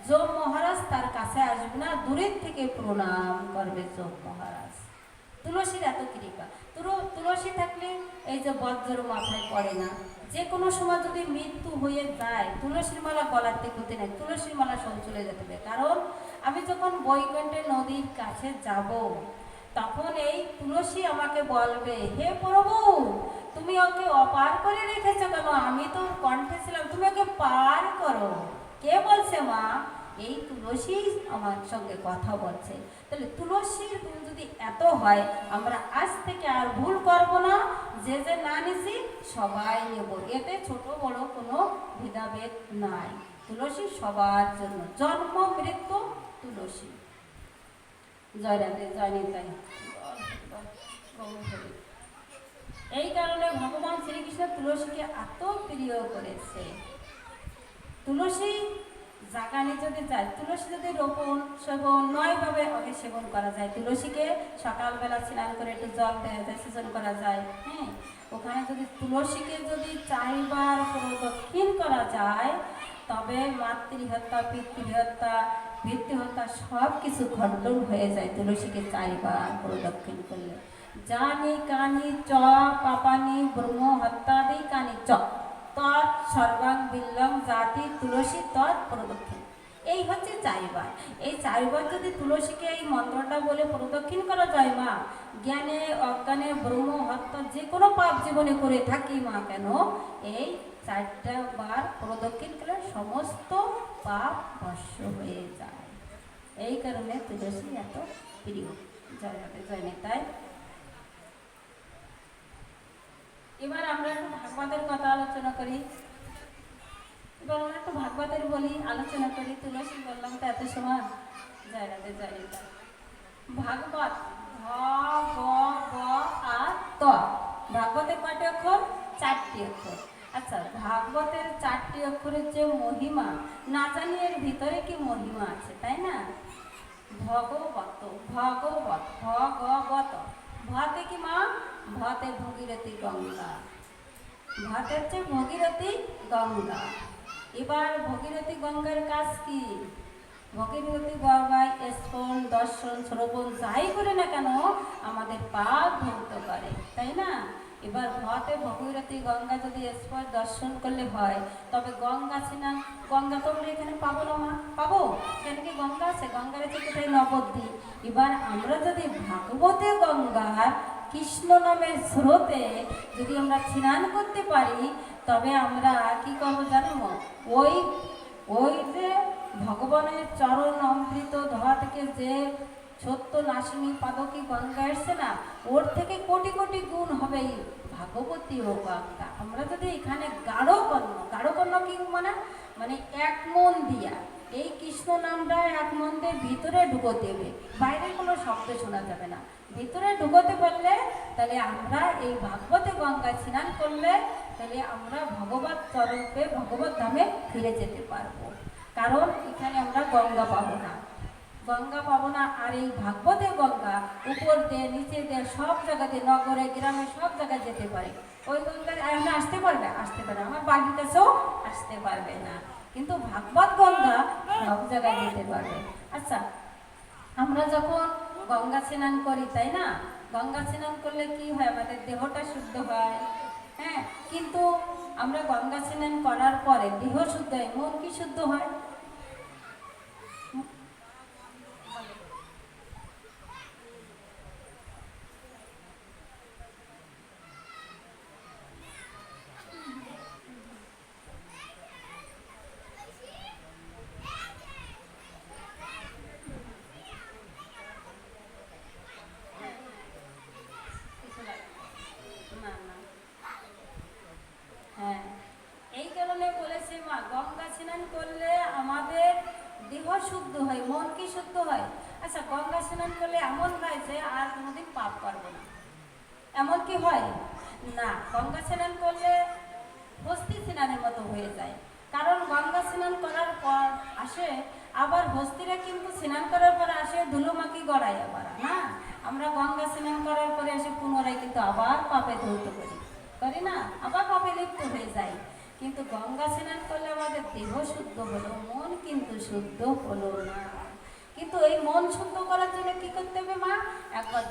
যম মহারাজ তার কাছে আসবে না, দূরের থেকে প্রণাম করবে যম মহারাজ। তুলসীর এত কৃপা। তুলসী থাকলে এই যে বজ্র মাথায় পড়ে না, যে কোনো সময় যদি মৃত্যু হয়ে যায়, তুলসীর মালা গলাতে ক্ষতি নেই, তুলসীর মালা সব চলে যেতে হবে। কারণ আমি যখন বৈকুণ্ঠে নদীর কাছে যাব, তখন এই তুলসী আমাকে বলবে, হে প্রভু, তুমি ওকে অপার করে রেখেছো কেন? আমি তো কণ্ঠে ছিলাম, তুমি ওকে পার করো। কে বলছে মা? এই তুলসী আমার সঙ্গে কথা বলছে। তাহলে তুলসীর গুণ যদি এত হয়, আমরা আজ থেকে আর ভুল করব না, যে যে না নিছি সবাই নেব, এতে ছোট বড় কোনো ভেদাভেদ নাই। তুলসী সবার জন্য, জন্ম মৃত্যু তুলসী। জয় রাধে, জয় নিতাই। এই কারণে ভগবান শ্রীকৃষ্ণ তুলসীকে এত প্রিয় করেছে। তুলসী জাগানে যদি যায়, তুলসী যদি রোপণ সেবন 9ভাবে আগে সেবন করা যায়। তুলসীকে সকালবেলা স্নান করে একটু জল দেওয়া যায়, সেচন করা যায়। হ্যাঁ, ওখানে যদি তুলসীকে যদি 4বার প্রদক্ষিণ করা যায়, তবে মাতৃহত্যা, পিতৃহত্যা, মৃত্যুহত্যা সব কিছু খণ্ডন হয়ে যায় তুলসীকে 4বার প্রদক্ষিণ করলে। জানি কানি চ পাপানি ব্রহ্ম হত্যাদি কানি চ তৎ সর্বাং বিল্লং জাতি তুলসী তৎ প্রদক্ষিণ। এই হচ্ছে 4বার। এই 4বার যদি তুলসীকে এই মন্ত্রটা বলে প্রদক্ষিণ করা যায়, মা, জ্ঞানে অজ্ঞানে ব্রহ্ম হত্যা যে কোনো পাপ জীবনে করে থাকি মা কেন, এই 4টা বার প্রদক্ষিণ করলে সমস্ত পাপ ভস্ম হয়ে যায়। এই কারণে তুলসী এত প্রিয়। জয় রাধে, জয় নিতাই। এবার আমরা একটু ভাগবতের কথা আলোচনা করি। এবার আমরা একটু ভাগবতের বলি, আলোচনা করি। তুলসী বললাম তো এত সময়। জয় রাধে, জয় নিতাই। ভাগবত ভ গ ব আ ত। ভাগবতের কয়টি অক্ষর? 4টি অক্ষর। আচ্ছা, ভাগবতের 4টি অক্ষরের যে মহিমা, না জানি এর ভিতরে কি মহিমা আছে, তাই না? ভগবত, ভগবত, ভগবত। ভতে কি মা? ভতে ভগীরথী গঙ্গা। ভতে হচ্ছে ভগীরথী গঙ্গা। এবার ভগীরথী গঙ্গার কাজ কি? ভগীরথী গঙ্গায় স্পর্শ, দর্শন, শ্রবণ যাই করে না কেন আমাদের পাপ ধৌত করে, তাই না? এবার ভতে ভগীরথী গঙ্গা যদি স্পর্শ দর্শন করলে হয়, তবে গঙ্গা স্নান, গঙ্গা তো আমরা এখানে পাবো না মা? পাবো? এখানে কি গঙ্গা আছে? গঙ্গার আছে কোথায়? নবদ্বীপ। এবার আমরা যদি ভাগবতে গঙ্গার কৃষ্ণ নামের স্রোতে যদি আমরা স্নান করতে পারি, তবে আমরা কি করবো জানো? ওই ওই যে ভগবানের চরণ অমৃত ধোয়া থেকে যে সত্য নাসিনী পাদকী গঙ্গা এসছে না, ওর থেকে কোটি কোটি গুণ হবে এই ভাগবতী ও গঙ্গা। আমরা যদি এখানে গাঢ় কর্ণ কি মানে, মানে এক মন দিয়া এই কৃষ্ণ নামটা এক মন্দির ভিতরে ঢুকোতে হবে, বাইরে কোনো শব্দ শোনা যাবে না। ভিতরে ঢুকোতে পারলে তাহলে আমরা এই ভাগবতে গঙ্গায় স্নান করলে তাহলে আমরা ভগবত চরণে ভগবত ধামে ফিরে যেতে পারবো। কারণ এখানে আমরা গঙ্গা পাবো না, গঙ্গা পাবো না। আর এই ভাগবতে গঙ্গা উপর দিয়ে নিচে দিয়ে সব জায়গাতে নগরে গ্রামে সব জায়গায় যেতে পারে। ওই গঙ্গায় আমরা আসতে পারবে, আসতে পারে, আমার বাড়ির কাছেও আসতে পারবে না, কিন্তু ভাগবত গঙ্গা সব জায়গায় যেতে পারবে। আচ্ছা, আমরা যখন গঙ্গা স্নান করি, তাই না? গঙ্গা স্নান করলে কি হয়? আমাদের দেহটা শুদ্ধ হয়, হ্যাঁ। কিন্তু আমরা গঙ্গা স্নান করার পরে দেহ শুদ্ধ হয়, মন কি শুদ্ধ হয়? না না, হ্যাঁ, এই কারণে বলেছে মা গঙ্গা স্নান করলে আমাদের দেহ শুদ্ধ হয়, মন কি শুদ্ধ হয়। আচ্ছা, গঙ্গা স্নান করলে এমন হয় যে আর কোনোদিন পাপ করবো না, এমন কি হয়? না, গঙ্গা স্নান করলে হস্তি স্নানের মতো হয়ে যায়। কারণ গঙ্গা স্নান করার পর আসে আবার হস্তিরা, কিন্তু স্নান করার পর আসে ধুলোমাকি গড়ায় আবার, না? আমরা গঙ্গা স্নান করার পরে এসে পুনরায় কিন্তু আবার পাপে ধৌত করি, করি না? আবার পাপে লিপ্ত হয়ে যায়। কিন্তু গঙ্গা স্নান করলে আমাদের দেহ শুদ্ধ হলো, মন কিন্তু শুদ্ধ হলো না। কিন্তু এই মন শুদ্ধ করার জন্য কি করতে হবে মা? একবার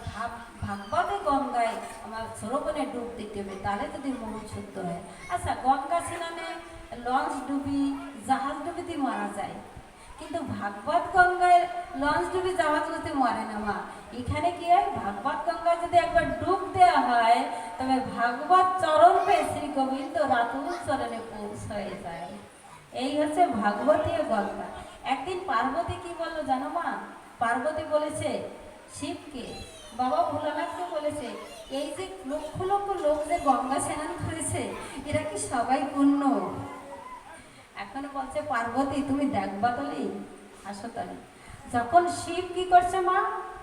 ভাগবতে গঙ্গায় আমার শ্রবণে ডুব দিতে হবে, তাহলে যদি মন শুদ্ধ হয়। আচ্ছা, গঙ্গা স্নানে লঞ্চ ডুবি জাহাজ ডুবিতে মারা যায়, কিন্তু ভাগবত গঙ্গায় লঞ্চ ডুবি জাহাজ ডুবিতে মরে না মা। এখানে কি হয়? ভাগবত গঙ্গায় যদি একবার ডুব দেওয়া হয় তবে ভাগবত চরণ পেয়ে শ্রী গোবিন্দ রাতুল চরণে পৌঁছায় যায়। এই হচ্ছে ভাগবতীয় গঙ্গা। একদিন পার্বতী কি বললো জানো মা? পার্বতী বলেছে শিবকে, বাবা ভোলানাথকে বলেছে, এই যে লক্ষ লক্ষ লোক যে গঙ্গা স্নান করেছে এরা কি সবাই পূর্ণ? এখন বলছে পার্বতী তুমি দেখবা তলি, আসো তলি। যখন শিব কি করছে মা?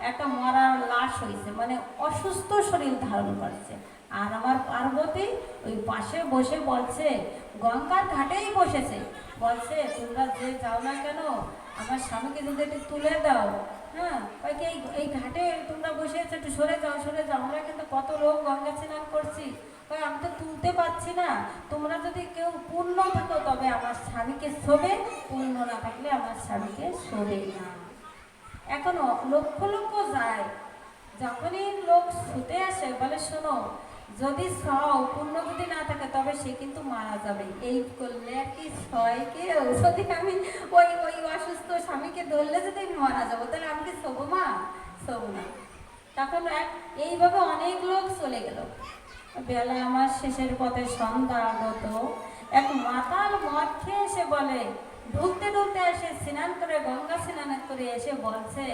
একটা মরার লাশ হয়েছে, মানে অসুস্থ শরীর ধারণ করছে, আর আমার পার্বতী ওই পাশে বসে বলছে, গঙ্গার ঘাটেই বসেছে, বলছে তোমরা যে যাও না কেন আমার স্বামীকে যদি একটু তুলে দাও, হ্যাঁ, এই ঘাটে তোমরা বসে আছো, একটু সরে যাও, সরে যাও, আমরা কিন্তু কত লোক গঙ্গা স্নান করছি, আমি তো তুলতে পারছি না, তোমরা যদি কেউ পূর্ণ থাকো তবে আমার স্বামীকে শোবে, পূর্ণ না থাকলে আমার স্বামীকে শোবে না। এখনো লক্ষ লক্ষ যায়, যখনই লোক শুতে আসে বলে শোনো, যদি পূর্ণ যদি না থাকে তবে সে কিন্তু মারা যাবে। এই করলে আর কি ছয় কেউ, যদি আমি ওই ওই অসুস্থ স্বামীকে ধরলে যদি আমি মারা যাবো তাহলে আমি কি শোবো মা? শোবো না। তখন এইভাবে অনেক লোক চলে গেল। বেলা আমার শেষের পথে সন্ধ্যা আগত, এক মাতাল মদ খেয়ে এসে বলে, ঢুকতে ঢুকতে এসে স্নান করে গঙ্গা স্নান করে এসে বলছে,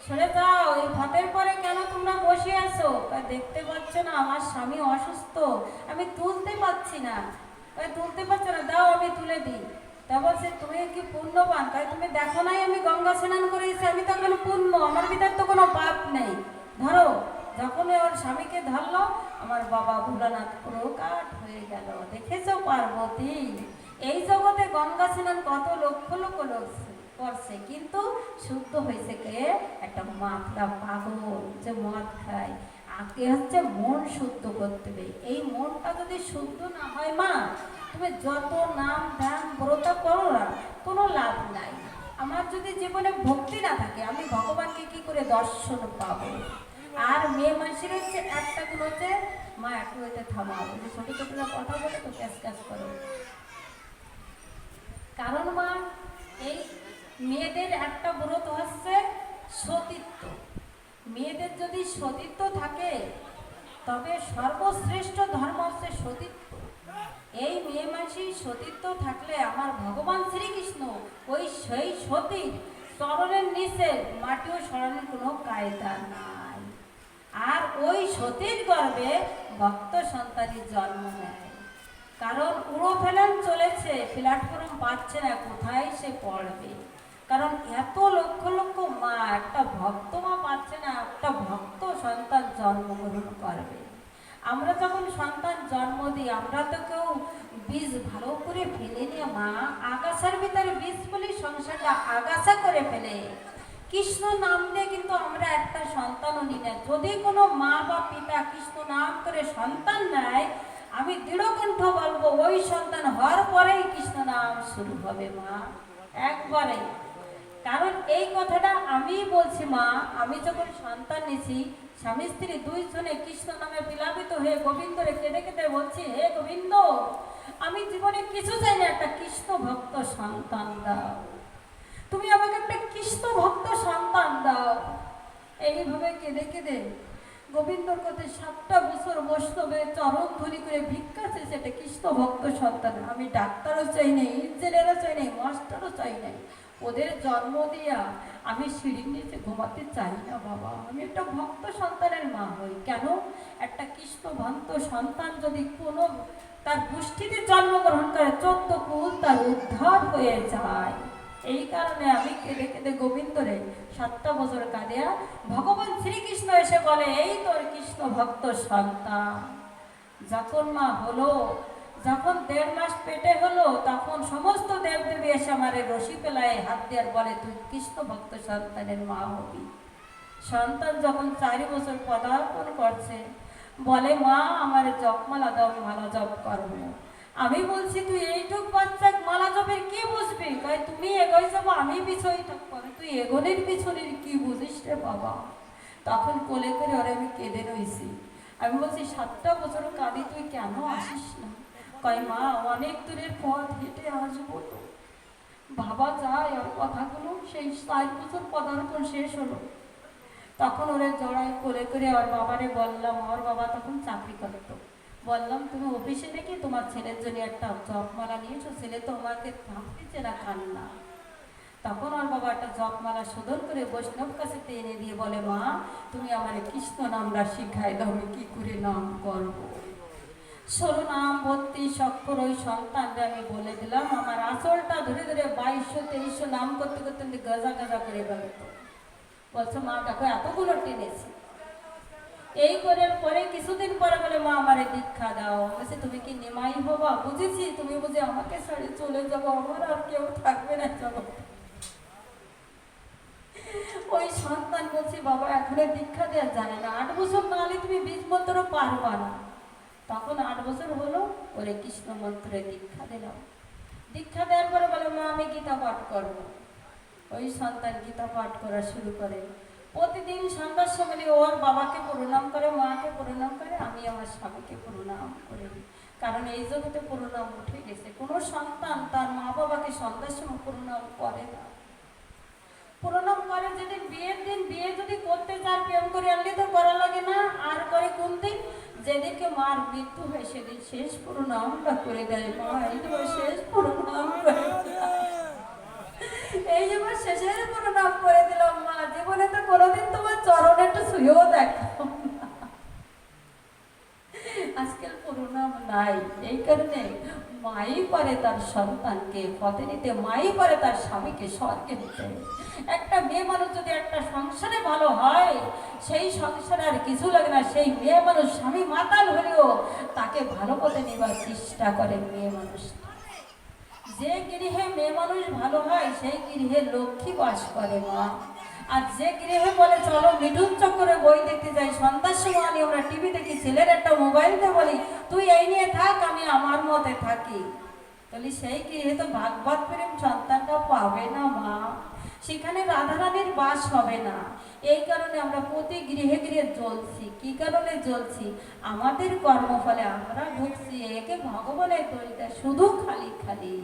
সরে যাও, এই ভাতের পরে কেন তোমরা বসে আছো? দেখতে পাচ্ছ না আমার স্বামী অসুস্থ, আমি তুলতে পারছি না। তুলতে পারছো না, দাও আমি তুলে দিই। তা বলছে তুমি কি পুণ্যবান, তাই তুমি দেখো নাই আমি গঙ্গা স্নান করেছি, আমি তো এখন পুণ্য, আমার ভিতর তো কোনো পাপ নেই, ধরো। যখন ওর স্বামীকে ধরলো আমার বাবা ভোলানাথ প্রকাট হয়ে গেল। দেখেছো পার্বতী, এই জগতে গঙ্গা স্নান কত লক্ষ লক্ষ লোক করছে, কিন্তু শুদ্ধ হয়েছে কে? একটা মাতলা পাগল যে মদ খায়। আগে হচ্ছে মন শুদ্ধ করতে হবে। এই মনটা যদি শুদ্ধ না হয় মা, তুমি যত নাম ধ্যান ব্রত করো না, কোনো লাভ নাই। আমার যদি জীবনে ভক্তি না থাকে আমি ভগবানকে কি করে দর্শন পাবো? আর মেয়ে মানুষের হচ্ছে একটা গুণ হচ্ছে, মা একটু হইতে থামাও, ছোট ছোটরা কথা বলে তো ক্যাশ ক্যাশ করো। কারণ মা এই মেয়েদের একটা ব্রত হচ্ছে সতীত্ব। মেয়েদের যদি সতীত্ব থাকে তবে সর্বশ্রেষ্ঠ ধর্ম হচ্ছে সতীত্ব। এই মেয়ে মাসি সতীত্ব থাকলে আমার ভগবান শ্রীকৃষ্ণ ওই সেই সতী চরণের নিচে মাটিও সরানোর কোনো কায়দা নাই। আর ওই সতীর গর্ভে ভক্ত সন্তানের জন্ম নেয়। কারণ উড়ো ফেলান চলেছে, প্ল্যাটফর্ম পাচ্ছে না, কোথায় সে পড়বে। কারণ এত লক্ষ লক্ষ মা একটা ভক্ত মা পাচ্ছে না একটা ভক্ত সন্তান জন্মগ্রহণ করবে। আমরা যখন সন্তান জন্ম দিই আমরা তো কেউ বীজ ভালো করে ফেলে নিয়ে মা আগাছার ভিতরে বীজ বলে সংসারটা আগাছা করে ফেলে। কৃষ্ণ নাম দিয়ে কিন্তু আমরা একটা সন্তানও নিই না। যদি কোনো মা বা পিতা কৃষ্ণ নাম করে সন্তান নেয়, আমি দৃঢ়কণ্ঠ বলবো ওই সন্তান হওয়ার পরেই কৃষ্ণ নাম শুরু হবে মা, একবারে। কারণ এই কথাটা আমি বলছি মা, আমি যখন সন্তান নিয়েছি স্বামী স্ত্রী দুইজনে কৃষ্ণ নামে বিলাপিত হয়ে গোবিন্দরে কেঁদে কেঁদে বলছি, হে গোবিন্দ, আমি জীবনে কিছু চাই না, একটা কৃষ্ণ ভক্ত সন্তান দাও, তুমি আমাকে একটা কৃষ্ণ ভক্ত সন্তান দাও। এইভাবে কেঁদে কেঁদে গোবিন্দর কাছে 7টা বছর বৈষ্ণবে চরণ ধরি করে ভিক্ষা চেয়েছে একটা কৃষ্ণ ভক্ত সন্তান। আমি ডাক্তারও চাই নাই, ইঞ্জিনিয়ারও চাই নাই, মাস্টারও চাই নাই, ওদের জন্ম দিয়া আমি সিঁড়ির নিচে ঘুমাতে চাই না বাবা, আমি একটা ভক্ত সন্তানের মা হই। কেন? একটা কৃষ্ণ ভক্ত সন্তান যদি কোনো তার গোষ্ঠীতে জন্মগ্রহণ করে 14 কুল তার উদ্ধার হয়ে যায়। এই কারণে আমি কেঁদে কেঁদে গোবিন্দরে 7টা বছর কাঁদিয়া ভগবান শ্রীকৃষ্ণ এসে বলে, এই তোর কৃষ্ণ ভক্ত সন্তান। যখন মা হলো, যখন 1.5 মাস পেটে হলো, তখন সমস্ত দেবদেবী এসে আমার রশি পেলায় হাত দেওয়ার বলে, তুই কৃষ্ণ ভক্ত সন্তানের মা হবি। সন্তান যখন 4 বছর পদার্পণ করছে, বলে মা আমার জপমালা দাও, মালা জপ করবো। আমি বলছি তুই এইটুক বাচ্চা মালা জপের কি বুঝবি? কয় তুমি এগোয় যাবো, আমি পিছই থাকবো, তুই এগোনের পিছনের কি বুঝিস রে বাবা। তখন কোলে করে ওরে আমি কেঁদে রয়েছি। আমি বলছি 7টা বছর কাঁদি, তুই কেন আসিস না? কয় মা অনেক দূরের পথ হেঁটে আসবো তো। ভাবা যায় ওর কথাগুলো। সেই 4 বছর পদার্পণ শেষ হলো, তখন ওরে জড়াই কোলে করে ওর বাবারে বললাম, ওর বাবা তখন চাকরি করতো, বললাম তুমি অফিসে নাকি তোমার ছেলের জন্য একটা জপমালা নিয়েছো, ছেলে তো আমাকে থামতেছে না কান্না। তখন ওর বাবা একটা জপমালা শোধন করে বৈষ্ণব কাছে এনে দিয়ে বলে, মা তুমি আমার কৃষ্ণ নামটা শিখাই দাও, আমি কি করে নাম করবো। 16 নাম 32 অক্ষর ওই সন্তানরা আমি বলে দিলাম। আমার আঁচলটা ধরে ধরে 2200-2300 নাম করতে করতে গাজা গাজা করে বেরোতো। বলছো মা দেখো এতগুলো টেনেছি। এই করার পরে কিছুদিন পরে বলে, মা আমারে দীক্ষা দাও। বলছে তুমি কি নিমাই হবা? বুঝেছি তুমি বুঝে আমাকে ছেড়ে চলে যাবো, আমার আর কেউ থাকবে না, চলো। ওই সন্তান বলছি, বাবা এখন দীক্ষা দেওয়া যায় না, 8 বছর না হলে তুমি বীজ মন্ত্র পারবা না। তখন 8 বছর হলো, ওরে কৃষ্ণ মন্ত্রে দীক্ষা দিলাম। দীক্ষা দেওয়ার পরে বলে, মা আমি গীতা পাঠ করবো। ওই সন্তান গীতা পাঠ করা শুরু করে। প্রতিদিন সন্ধ্যার সময় ওর বাবাকে প্রণাম করে, মাকে প্রণাম করে, আমি আমার স্বামীকে প্রণাম করি। কারণ এই জগতে প্রণাম উঠে গেছে, কোনো সন্তান তার মা বাবাকে সন্ধ্যার সময় প্রণাম করে না। প্রণাম করে যেদিন বিয়ের দিন, বিয়ে যদি করতে চায় প্রেম করে আনলে তো করা লাগে না। আর করে কোন দিন? যেদিনকে মার মৃত্যু হয় সেদিন শেষ প্রণামটা করে দেয়। মা এই যে শেষ প্রণাম করে, এই যে শেষের প্রণাম করে দিলাম মা, জীবনে তো কোনোদিন তোমার চরণে একটু ছুঁয়েও দেখো। আজকাল প্রণাম নাই। এই কারণে মাই পারে তার সন্তানকে পথে নিতে, মাই পারে তার স্বামীকে স্বর্গে নিতে। একটা মেয়ে মানুষ যদি একটা সংসারে ভালো হয়, সেই সংসারে আর কিছু লাগে না। সেই মেয়ে মানুষ স্বামী মাতাল হলেও তাকে ভালো পথে নেবার চেষ্টা করে মেয়ে মানুষ। যে গৃহে মেয়ে মানুষ ভালো হয় সেই গৃহে লক্ষ্মী বাস করে মা। আর যে গৃহে বলে চলো মিঠুন চক্করে বই দেখতে যাই, সন্ধ্যার সময় আনি আমরা টিভি দেখি, ছেলের একটা মোবাইল দিয়ে বলি তুই এই নিয়ে থাক আমি আমার মতে থাকি, বলি সেই গৃহে তো ভাগবত প্রেম সন্তানটা পাবে না মা, সেখানে রাধারানীর বাস হবে না। এই কারণে আমরা প্রতি গৃহে গৃহে জ্বলছি। কি কারণে জ্বলছি? আমাদের কর্মফলে আমরা ঢুকছি একে ভগবানের তরিতে, শুধু খালি খালি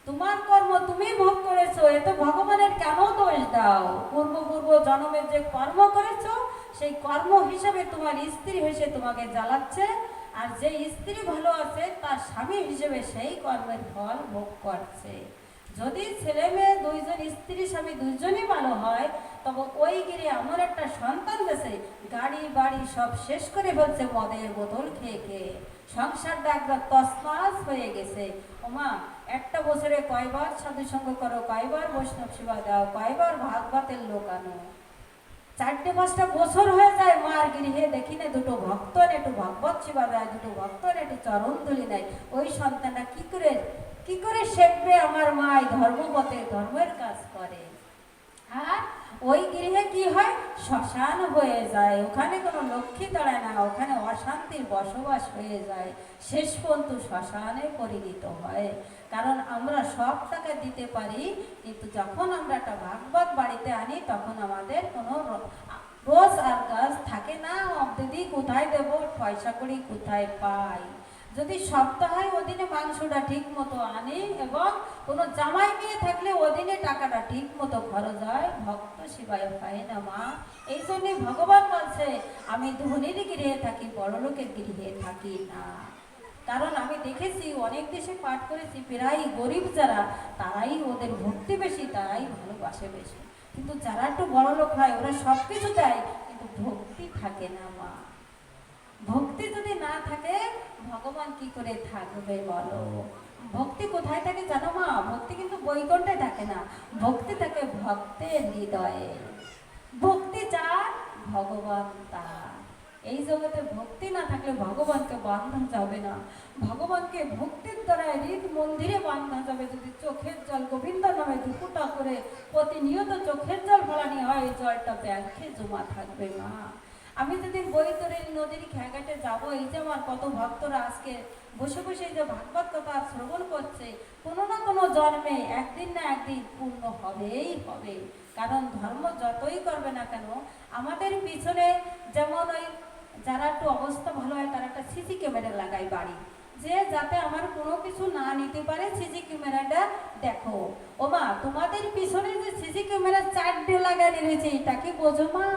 তোমার কর্ম তুমি ভোগ করেছো, এ তো ভগবানের কেন দোষ দাও? পূর্ব জন্মের যে কর্ম করেছো সেই কর্ম হিসেবে তোমার স্ত্রী হয়েছে তোমাকে জ্বালাচ্ছে, আর যে স্ত্রী ভালো আছে তার স্বামী হিসেবে সেই কর্মের ফল ভোগ করছে। যদি ছেলে মেয়ে দুইজন, স্ত্রী স্বামী দুইজনই ভালো হয়, তবে ওই গিরে এমন একটা সন্তান দেশে গাড়ি বাড়ি সব শেষ করে ফেলছে মদের বোতল খেয়ে খেয়ে, সংসারটা একবার তছনছ হয়ে গেছে। ওমা, একটা বছরে কয়বার সাধু সঙ্গ করো, কয়বার বৈষ্ণব সেবা দাও, কয়বার ভাগবতের লোক আনো, 4-5টা বছর হয়ে যায় মার গৃহে দেখি না দুটো ভক্ত একটু ভাগবত সেবা দেয়, দুটো ভক্ত একটু চরণ ধুলি নেয়। ওই সন্তানটা কি করে শিখবে আমার মাই ধর্মপথে ধর্মের কাজ করে? আর ওই গৃহে কি হয়, শ্মশান হয়ে যায়, ওখানে কোনো লক্ষ্মী দাঁড়ায় না, ওখানে অশান্তির বসবাস হয়ে যায়, শেষ পর্যন্ত শ্মশানে পরিণত হয়। কারণ আমরা সব টাকা দিতে পারি, কিন্তু যখন আমরা একটা ভাগবত বাড়িতে আনি তখন আমাদের কোনো রোজ আর কাজ থাকে না। দিদি কোথায় দেব, পয়সা করি কোথায় পাই? যদি সপ্তাহে ওদিনে মাংসটা ঠিক মতো আনি এবং কোনো জামাই মেয়ে থাকলে ওদিনে টাকাটা ঠিক মতো খরচ হয়, ভক্ত সেবায় পায় না মা। এই জন্যে ভগবান বলছে আমি ধনীর গৃহে থাকি, বড় লোকের গৃহে থাকি না। কারণ আমি দেখেছি অনেক দেশে পাঠ করেছি, প্রায় গরিব যারা তারাই ওদের ভক্তি বেশি, তারাই ভালোবাসে বেশি। কিন্তু যারা একটু বড় লোক হয় ওরা সব কিছু দেয়, কিন্তু ভক্তি থাকে না মা। ভক্তি যদি না থাকে ভগবান কি করে থাকবে বলো? ভক্তি কোথায় থাকে জানো মা? ভক্তি কিন্তু বৈকুণ্ঠে থাকে না, ভক্তি থাকে ভক্তের হৃদয়ে। ভক্তি যার, ভগবান তার। এই জগতে ভক্তি না থাকলে ভগবানকে বাঁধা যাবে না। ভগবানকে ভক্তির দ্বারা হৃদ মন্দিরে বাঁধা যাবে। যদি চোখের জল গোবিন্দ নামে দুপুটা করে প্রতিনিয়ত চোখের জল ফলানি হয়, এই জলটা ব্যাংকে জমা থাকবে মা। আমি যেদিন বৈতরণী নদীর ঘাটে যাবো, এই যে আমার কত ভক্তরা আজকে বসে বসে যে ভাগবত কথা শ্রবণ করছে, কোনো না কোনো জন্মে একদিন না একদিন পূর্ণ হবেই হবে। কারণ ধর্ম যতই করবে না কেন, আমাদের পিছনে যেমন ওই যারা একটু অবস্থা ভালো হয় তারা একটা সিসি ক্যামেরা লাগায় বাড়ি, যে যাতে আমার কোনো কিছু না নিতে পারে, সিসি ক্যামেরাটা দেখো। ও মা, তোমাদের পিছনে যে সিসি ক্যামেরা 4 লাগানো রয়েছে, এটা কি বোঝো মা?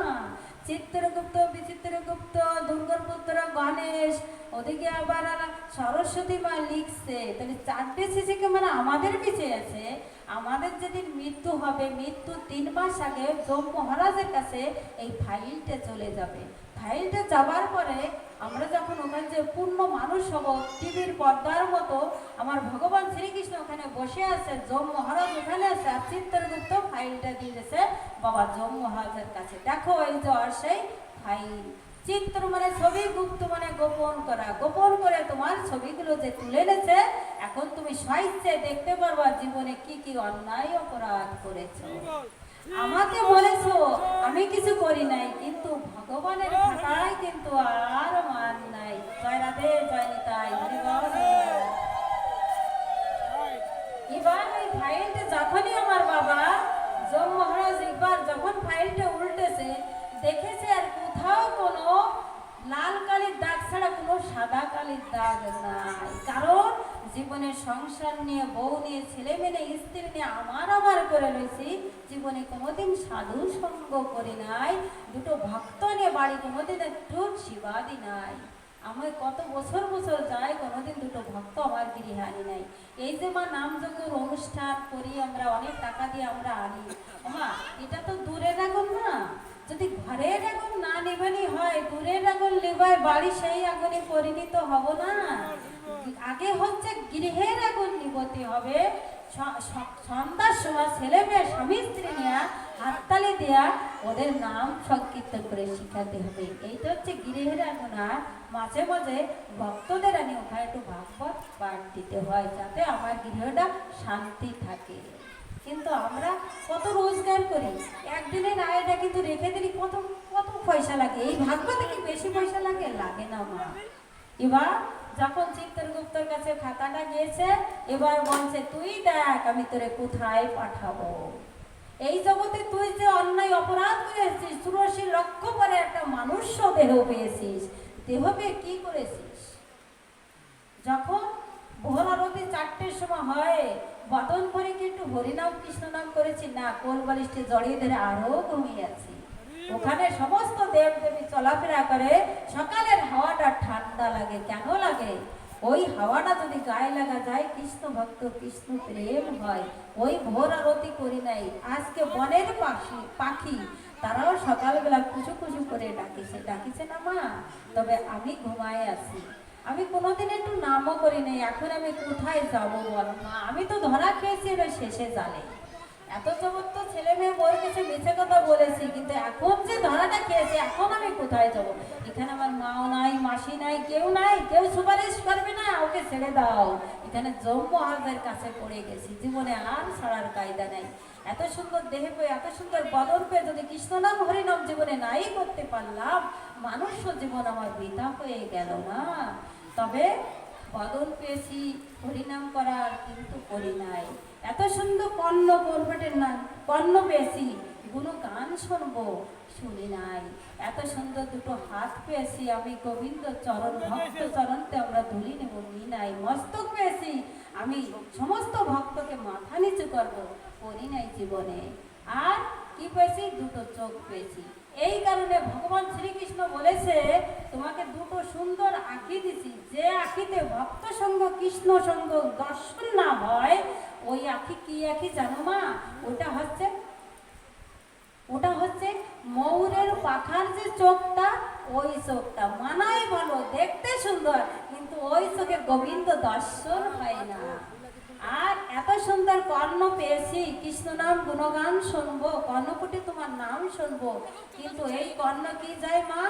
চিত্রগুপ্ত, বিচিত্রগুপ্ত, দুর্গাপুত্র, গণেশ, ওদিকে আবার সরস্বতী মা লিখছে, তাহলে 4টে সিসি ক্যামেরা আমাদের পিছে আছে। আমাদের যেদিন মৃত্যু হবে, মৃত্যু 3 মাস আগে যম মহারাজের কাছে এই ফাইলটা চলে যাবে। ফাইলটা যাবার পরে আমরা যখন ওখানে যে পূর্ণ মানুষ হব, টিভির পর্দার মতো আমার ভগবান শ্রীকৃষ্ণ ওখানে বসে আছে, যম মহারাজ ওখানে আছে, আর চিত্রগুপ্ত ফাইলটা দিয়েছে বাবা যম মহারাজের কাছে। দেখো এই যে সেই ফাইল। চিত্র মানে ছবি, গুপ্ত মানে গোপন করা, গোপন করে তোমার ছবিগুলো যে তুলে এনেছে, এখন তুমি স্বইচ্ছায় দেখতে পারবা জীবনে কি কি অন্যায় অপরাধ করেছো। আমাকে বলেছো, আমি কিছু করি নাই, কিন্তু ভগবানের খাতায় কিন্তু আর মান নাই। জয় রাধে, জয় নিতাই। এবার ওই ফাইলটা যখনই আমার বাবা যম মহারাজ একবার যখন ফাইলটা উল্টেছে, দেখেছে আর কোথাও কোনো লাল কালির দাগ ছাড়া কোনো সাদা কালির দাগ নাই। কারণ জীবনে সংসার নিয়ে, বউ নিয়ে, ছেলে মেয়ে, স্ত্রী নিয়ে আমার করে রয়েছি। জীবনে কোনোদিন সাধু সঙ্গ করি নাই, দুটো ভক্ত নিয়ে বাড়ি কোনোদিন একটু সেবা দি নাই। আমার কত বছর যায়, কোনোদিন দুটো ভক্ত আমার গৃহে আনি নাই। এই যে মা নামযজ্ঞের অনুষ্ঠান করি আমরা, অনেক টাকা দিয়ে আমরা আনি। মা, এটা তো দূরের আগুন না। যদি ঘরের আগুন না নিবানি হয়, দূরের আগুন নিবায় বাড়ি সেই আগুনে পরিণত হব না। আগে হচ্ছে গৃহের আগুন নিবতে হবে। সন্ধ্যার সময় ছেলে মেয়ে স্বামী স্ত্রী নিয়ে হাততালি দেয়া ওদের নাম সংকীর্তন করে শিখাতে হবে। এইটা হচ্ছে গৃহের আগুন। আর মাঝে মাঝে ভক্তদের আনি ওখানে একটু ভাগবত পাঠ দিতে হয়, যাতে আমার গৃহটা শান্তি থাকে। কিন্তু আমরা কত রোজগার করি, একদিনের আয়টা কিন্তু রেখে দিলি কত কত পয়সা লাগে। এই ভাগবতে কি বেশি পয়সা লাগে? লাগে না মা। এবার যখন চিত্রগুপ্তর কাছে খাতাটা গিয়েছে, এবার বলছে তুই দেখ আমি তোরে কোথায় পাঠাবো। এই জগতে তুই যে অন্যায় অপরাধ করেছিস, 84 লক্ষ পরে একটা মানুষ্য দেহ পেয়েছিস, দেহ পেয়ে কি করেছিস? যখন ভোর আরতি 4টের সময় হয়, বদন ভরে কি একটু হরিনাম কৃষ্ণ নাম করেছি না? কোল বালিশে জড়িয়ে ধরে আরো ঘুমিয়ে আছি। ওখানে সমস্ত দেব দেবী চলাফেরা করে, সকালের হাওয়াটা ঠান্ডা লাগে। কেন লাগে? ওই হাওয়াটা যদি গায়ে লাগা যায়, কৃষ্ণ ভক্ত কৃষ্ণ প্রেম হয়। ওই ভোর আরতি করি নাই, আজকে বনের পাখি পাখি তারাও সকালবেলা কুচু কুচু করে ডাকিছে না মা, তবে আমি ঘুমায় আছি। আমি কোনোদিন একটু নামও করি নাই, এখন আমি কোথায় যাবো বল মা? আমি তো ধরা খেয়েছি এবার শেষে জালে। এত চমৎত ছেলে মেয়ে বই কিছু মিছে কথা বলেছি, কিন্তু এখন যে ধরাটা খেয়েছে, এখন আমি কোথায় যাব? এখানে আমার মাও নাই, মাসি নাই, কেউ নাই, কেউ সুপারিশ করবে না, ওকে ছেড়ে দাও। এখানে যম মহারাজের কাছে পড়ে গেছি, জীবনে আর ছাড়ার কায়দা নাই। এত সুন্দর দেহে পেয়ে, এত সুন্দর বদন পেয়ে যদি কৃষ্ণ নাম হরিনাম জীবনে নাই করতে পারলাম, মানুষ জীবন আমার বৃথা হয়ে গেল না? তবে বদন পেয়েছি হরিনাম করার, কিন্তু করি নাই। এত সুন্দর কর্ণ কর্পেটের নাম কর্ণ পেয়েছি, কোনো গান শুনবো, শুনি নাই। এত সুন্দর দুটো হাত পেয়েছি, আমি গোবিন্দ চরণ ভক্ত চরণতে আমরা ধুলি নেব, নি নাই। মস্তক পেয়েছি, আমি সমস্ত ভক্তকে মাথা নিচু করবো, করি নাই জীবনে। আর কি পেয়েছি? দুটো চোখ পেয়েছি। এই কারণে ভগবান শ্রীকৃষ্ণ বলেছে, তোমাকে দুটো সুন্দর আঁখি দিছি, যে আঁখিতে ভক্ত সঙ্গ কৃষ্ণ সঙ্গ দর্শন না হয়, ওই আঁখি কি আঁখি জানো মা? ওটা হচ্ছে ময়ূরের পাখার যে চোখটা, ওই চোখটা মানায় ভালো, দেখতে সুন্দর, কিন্তু ওই চোখে গোবিন্দ দর্শন হয় না। আর এত সুন্দর কর্ণ পেয়েছি, কৃষ্ণ নাম গুণগান শুনবো, কর্ণকুটি তোমার নাম শুনবো, কিন্তু এই কর্ণ কি যায় মা?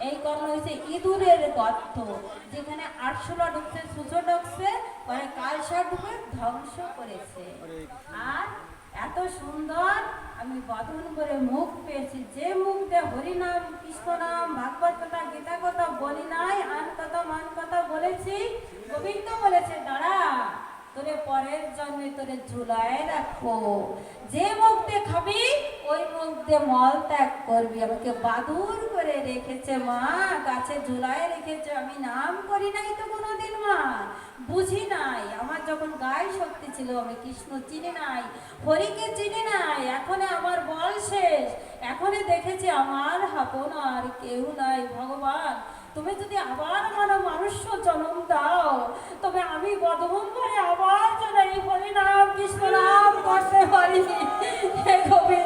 এই কর্ণ হচ্ছে ইঁদুরের গর্ত, যেখানে আরশোলা ঢুকছে, সুচো ঢুকছে, পরে কালসা ঢুকে ধ্বংস করেছে। আর এত সুন্দর আমি বদন করে মুখ পেয়েছি, যে মুখ দিয়ে হরিনাম কৃষ্ণ নাম ভাগবত কথা গীতা কথা বলি নাই, আন কথা মান কথা বলেছি। গোবিন্দ বলেছে, দাঁড়া, তোরে পরের জন্মে তোরে ঝুলায় রাখবো, যে মুখ দিয়ে খাবি ওই মুখ দিয়ে মল ত্যাগ করবি। আমাকে বাদুর করে রেখেছে মা, গাছে ঝুলায় রেখেছে, আমি নাম করি নাই তো কোনোদিন মা, বুঝি নাই। আমার যখন গায়ে শক্তি ছিল, আমি কৃষ্ণ চিনি নাই, হরিকে চিনি নাই। এখন আমার বল শেষ, এখনই দেখেছি আমার হাপন আর কেউ নাই। ভগবান, তুমি যদি আবার আমার মানুষ জন্ম দাও, তবে আমি বদন করে আবার যেন এই হরিনাম কৃষ্ণ নাম করতে পারি। হে গোবিন্দ।